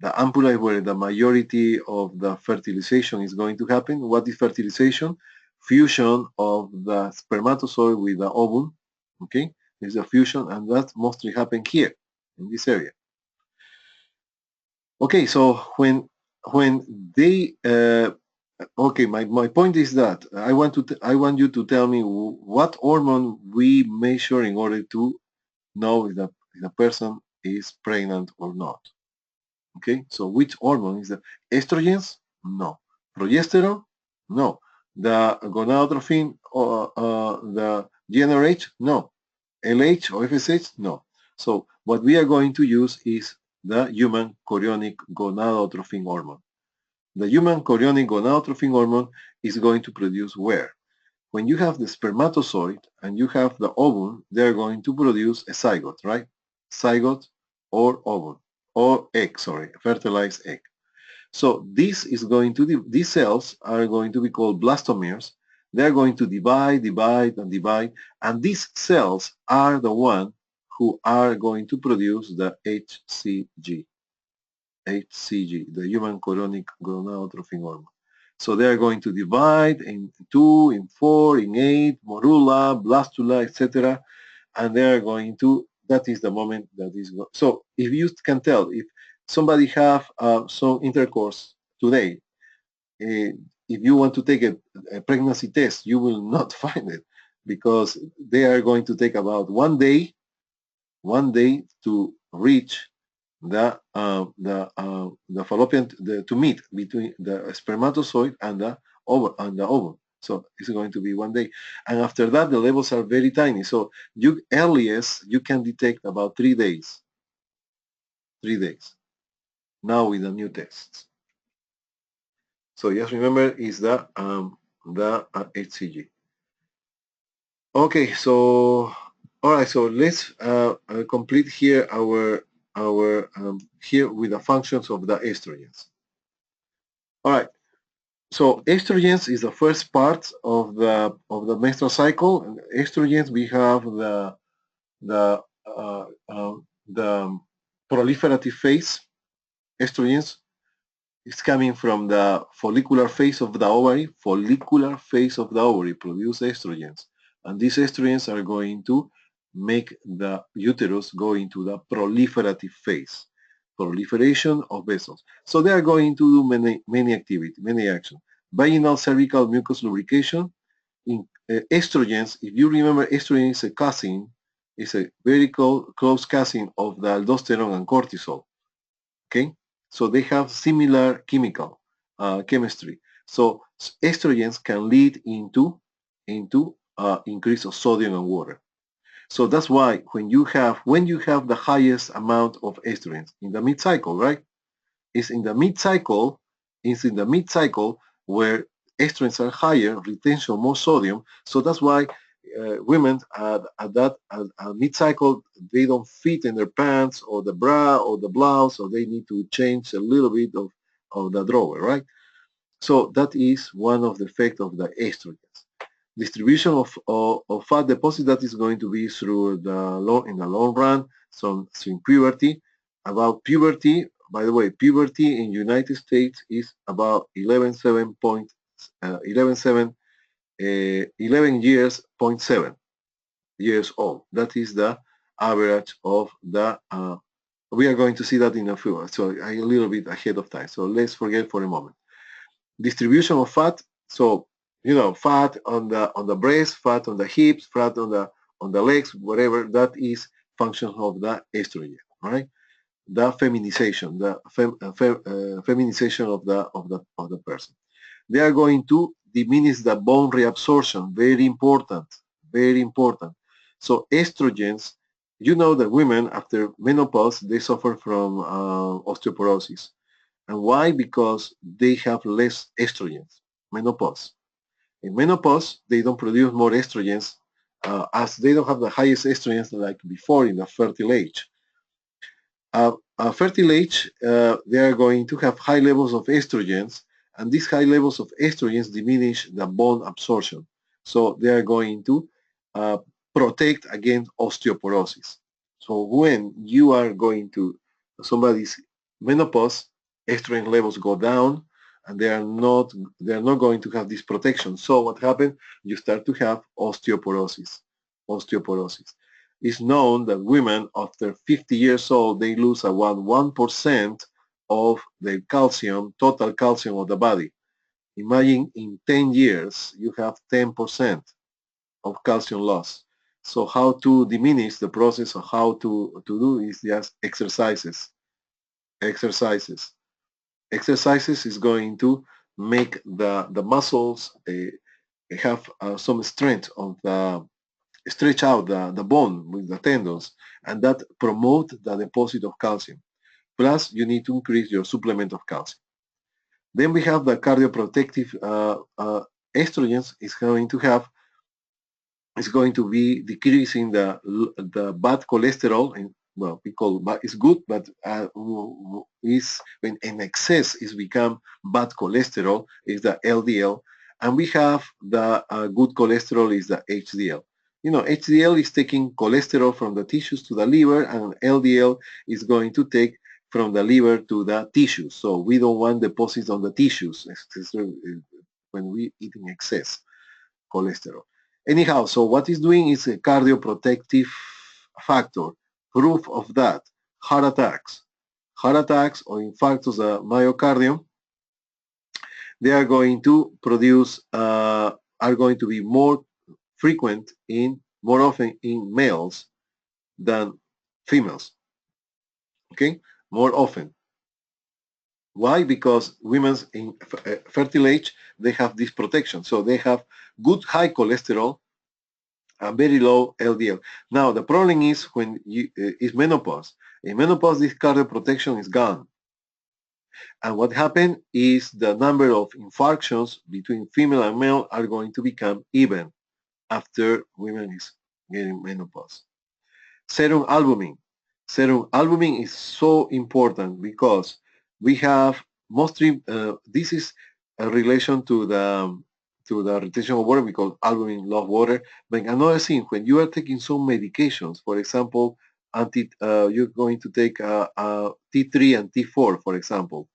The ampulla is where the majority of the fertilization is going to happen. What is fertilization? Fusion of the spermatozoid with the ovum, okay? There's a fusion, and that mostly happens here, in this area. Okay, so when they okay, my point is that I want you to tell me what hormone we measure in order to know if the person is pregnant or not. Okay, so which hormone is the estrogens? No. Progesterone? No. The gonadotropin or the GnRH? No. LH or FSH? No. So what we are going to use is the human chorionic gonadotropin hormone. The human chorionic gonadotropin hormone is going to produce where? When you have the spermatozoid and you have the ovum, they're going to produce a zygote, right? Zygote or ovum, or egg, sorry, fertilized egg. So this is going to, these cells are going to be called blastomeres. They're going to divide, and these cells are the one who are going to produce the HCG. HCG, the human chorionic gonadotropin hormone. So they are going to divide in 2, in 4, in 8, morula, blastula, etc. And they are going to, that is the moment that is, so if you can tell, if somebody have some intercourse today, if you want to take a pregnancy test, you will not find it, because they are going to take about one day to reach the fallopian, to meet between the spermatozoid and the ovum. So it's going to be one day, and after that the levels are very tiny. So you earliest you can detect about 3 days. 3 days. Now with the new tests. So just remember is the HCG. Okay, so all right, so let's complete here our here with the functions of the estrogens. All right, so estrogens is the first part of the menstrual cycle. And estrogens, we have the proliferative phase. Estrogens is coming from the follicular phase of the ovary. Follicular phase of the ovary produce estrogens, and these estrogens are going to make the uterus go into the proliferative phase, proliferation of vessels. So they are going to do many activities, many actions. Vaginal cervical mucus lubrication. In estrogens, if you remember, estrogen is a cousin, is a very close cousin of the aldosterone and cortisol. Okay, so they have similar chemistry. So estrogens can lead into increase of sodium and water. So that's why when you have the highest amount of estrogens in the mid-cycle, right? It's in the mid-cycle where estrogens are higher, retention more sodium. So that's why women at mid-cycle, they don't fit in their pants or the bra or the blouse, or they need to change a little bit of the drawer, right? So that is one of the effects of the estrogens. Distribution of fat deposit, that is going to be through in the long run, so in puberty. About puberty, by the way, puberty in United States is about 11 years, 0.7 years old. That is the average of the We are going to see that in a few, so a little bit ahead of time. So let's forget for a moment. Distribution of fat. So fat on the breast, fat on the hips, fat on the legs, whatever. That is function of the estrogen, right? The feminization, the feminization of the person. They are going to diminish the bone reabsorption. Very important, very important. So estrogens, you know that women after menopause, they suffer from osteoporosis. And why? Because they have less estrogens, menopause. In menopause, they don't produce more estrogens as they don't have the highest estrogens like before in the fertile age. Fertile age, they are going to have high levels of estrogens, and these high levels of estrogens diminish the bone absorption. So they are going to uh, protect against osteoporosis. So when you are going to somebody's menopause, estrogen levels go down, and they are not going to have this protection. So what happens? You start to have osteoporosis. Osteoporosis. It's known that women after 50 years old, they lose around 1% of the calcium, total calcium of the body. Imagine in 10 years, you have 10% of calcium loss. So how to diminish the process of how to do is just exercises. Exercises. Exercises is going to make the muscles have some strength of the stretch out the bone with the tendons, and that promote the deposit of calcium. Plus, you need to increase your supplement of calcium. Then we have the cardioprotective estrogens is going to be decreasing the bad cholesterol. And well, we call it's good, but is when in excess is become bad cholesterol is the LDL, and we have the good cholesterol is the HDL. HDL is taking cholesterol from the tissues to the liver, and LDL is going to take from the liver to the tissues. So we don't want deposits on the tissues when we eat in excess cholesterol. Anyhow, so what it's doing is a cardioprotective factor. Proof of that, heart attacks. Heart attacks or infarctus of the myocardium, they are going to produce, are going to be more frequent more often in males than females. Okay, more often. Why? Because women in fertile age, they have this protection. So they have good high cholesterol, a very low LDL. Now, the problem is when is menopause. In menopause, this cardioprotection is gone. And what happened is the number of infarctions between female and male are going to become even after women is getting menopause. Serum albumin. Serum albumin is so important because we have mostly, this is a relation to the retention of water because albumin love water. But another thing, when you are taking some medications, for example, you're going to take T3 and T4, for example,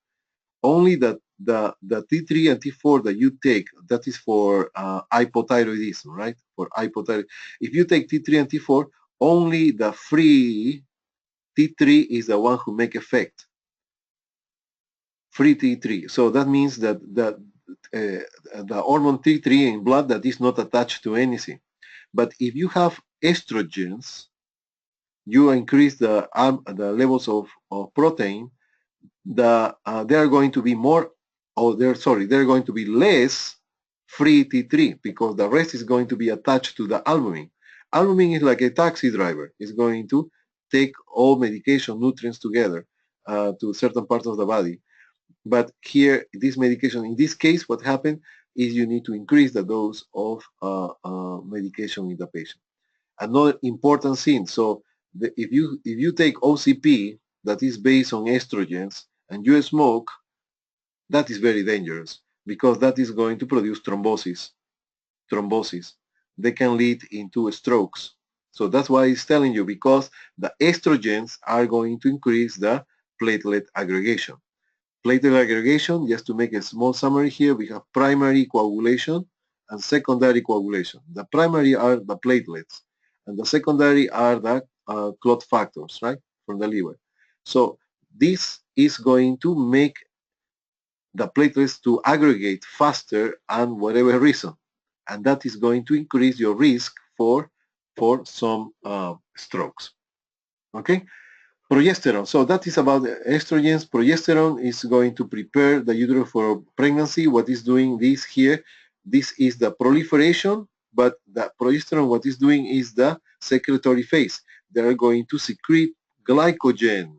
only the T3 and T4 that you take, that is for hypothyroidism, right? For hypothyroid. If you take T3 and T4, only the free T3 is the one who make effect. Free T3. So that means that the hormone T3 in blood that is not attached to anything. But if you have estrogens, you increase the levels of protein, they are going to be more, they're going to be less free T3 because the rest is going to be attached to the albumin. Albumin is like a taxi driver. It's going to take all medication, nutrients together to certain parts of the body. But here, this medication, in this case, what happened is you need to increase the dose of medication in the patient. Another important thing, so if you take OCP that is based on estrogens and you smoke, that is very dangerous because that is going to produce thrombosis. Thrombosis. They can lead into strokes. So that's why it's telling you, because the estrogens are going to increase the platelet aggregation. Platelet aggregation, just to make a small summary here, we have primary coagulation and secondary coagulation. The primary are the platelets, and the secondary are the clot factors, right, from the liver. So this is going to make the platelets to aggregate faster and whatever reason. And that is going to increase your risk for some strokes. Okay? Progesterone. So that is about estrogens. Progesterone is going to prepare the uterus for pregnancy. What is doing this here? This is the proliferation, but the progesterone, what is doing is the secretory phase. They are going to secrete glycogen,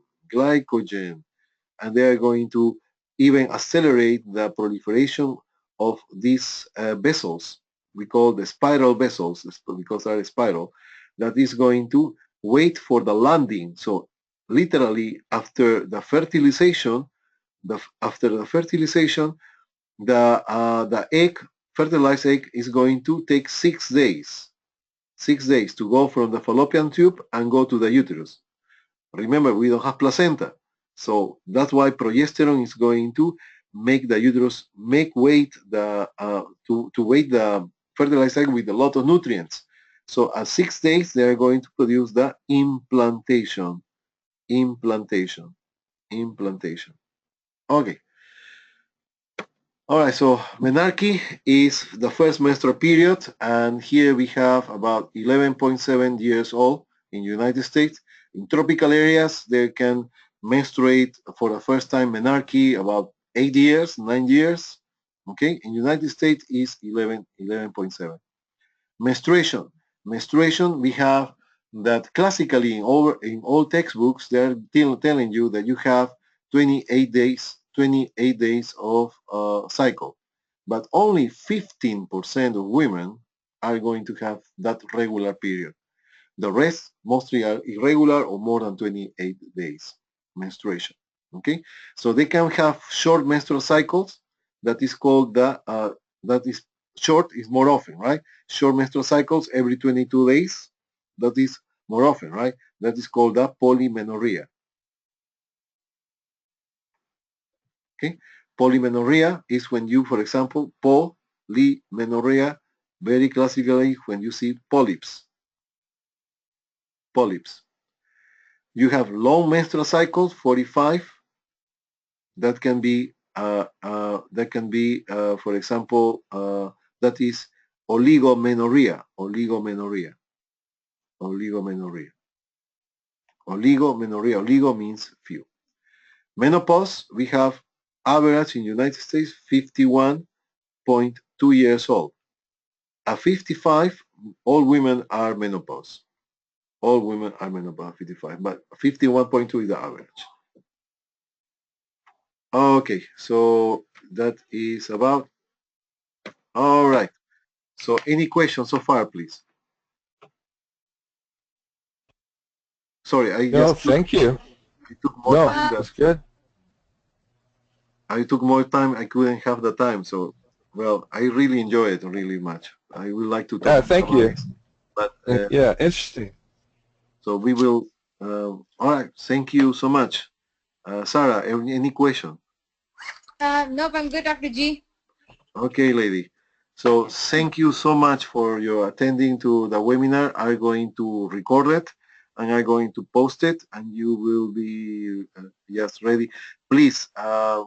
and they are going to even accelerate the proliferation of these vessels. We call the spiral vessels because they are spiral. That is going to wait for the landing. So literally after the fertilization, the egg, fertilized egg, is going to take 6 days. 6 days to go from the fallopian tube and go to the uterus. Remember, we don't have placenta. So that's why progesterone is going to make the uterus make weight the to weight the fertilized egg with a lot of nutrients. So at 6 days they are going to produce the implantation. Okay. All right, so menarche is the first menstrual period, and here we have about 11.7 years old in the United States. In tropical areas, they can menstruate for the first time menarche about 8 years, 9 years. Okay, in the United States is 11.7. Menstruation. Menstruation, we have that classically in all textbooks, they're telling you that you have 28 days of cycle. But only 15% of women are going to have that regular period. The rest mostly are irregular or more than 28 days menstruation. Okay, so they can have short menstrual cycles. That is called that is short is more often, right? Short menstrual cycles every 22 days. That is more often, right? That is called the polymenorrhea. Okay, polymenorrhea is when you, for example, polymenorrhea, very classically when you see polyps. You have long menstrual cycles, 45. That can be, for example, that is oligomenorrhea. Oligo means few. Menopause, we have average in the United States 51.2 years old. At 55, all women are menopause. All women are menopause 55, but 51.2 is the average. Okay, so that is about. All right. So any questions so far, please? Sorry, No, thank you. I took more No, time that's good. I took more time. I couldn't have the time. So, well, I really enjoy it really much. I would like to talk Yeah, more thank about you. this, but Yeah, interesting. so we will. All right. Thank you so much, Sarah. Any question? Nope, I'm good, Dr. G. Okay, lady. So thank you so much for your attending to the webinar. I'm going to record it and I'm going to post it, and you will be just ready. Please, I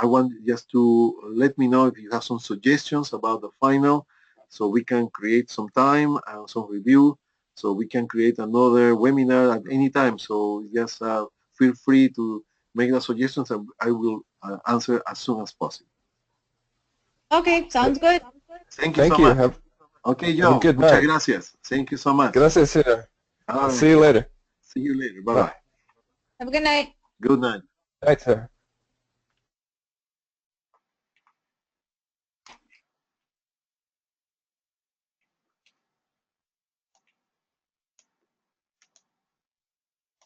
want just to let me know if you have some suggestions about the final, so we can create some time and some review, so we can create another webinar at any time. So just feel free to make the suggestions, and I will answer as soon as possible. Okay, sounds good. Thank you so Thank you. much. Okay, Have a Joe. good Muchas night. gracias. Thank you so much. Gracias, sir. All I'll right. see you later. See you later. Bye. Bye-bye. Have a good night. Good night. Night, sir.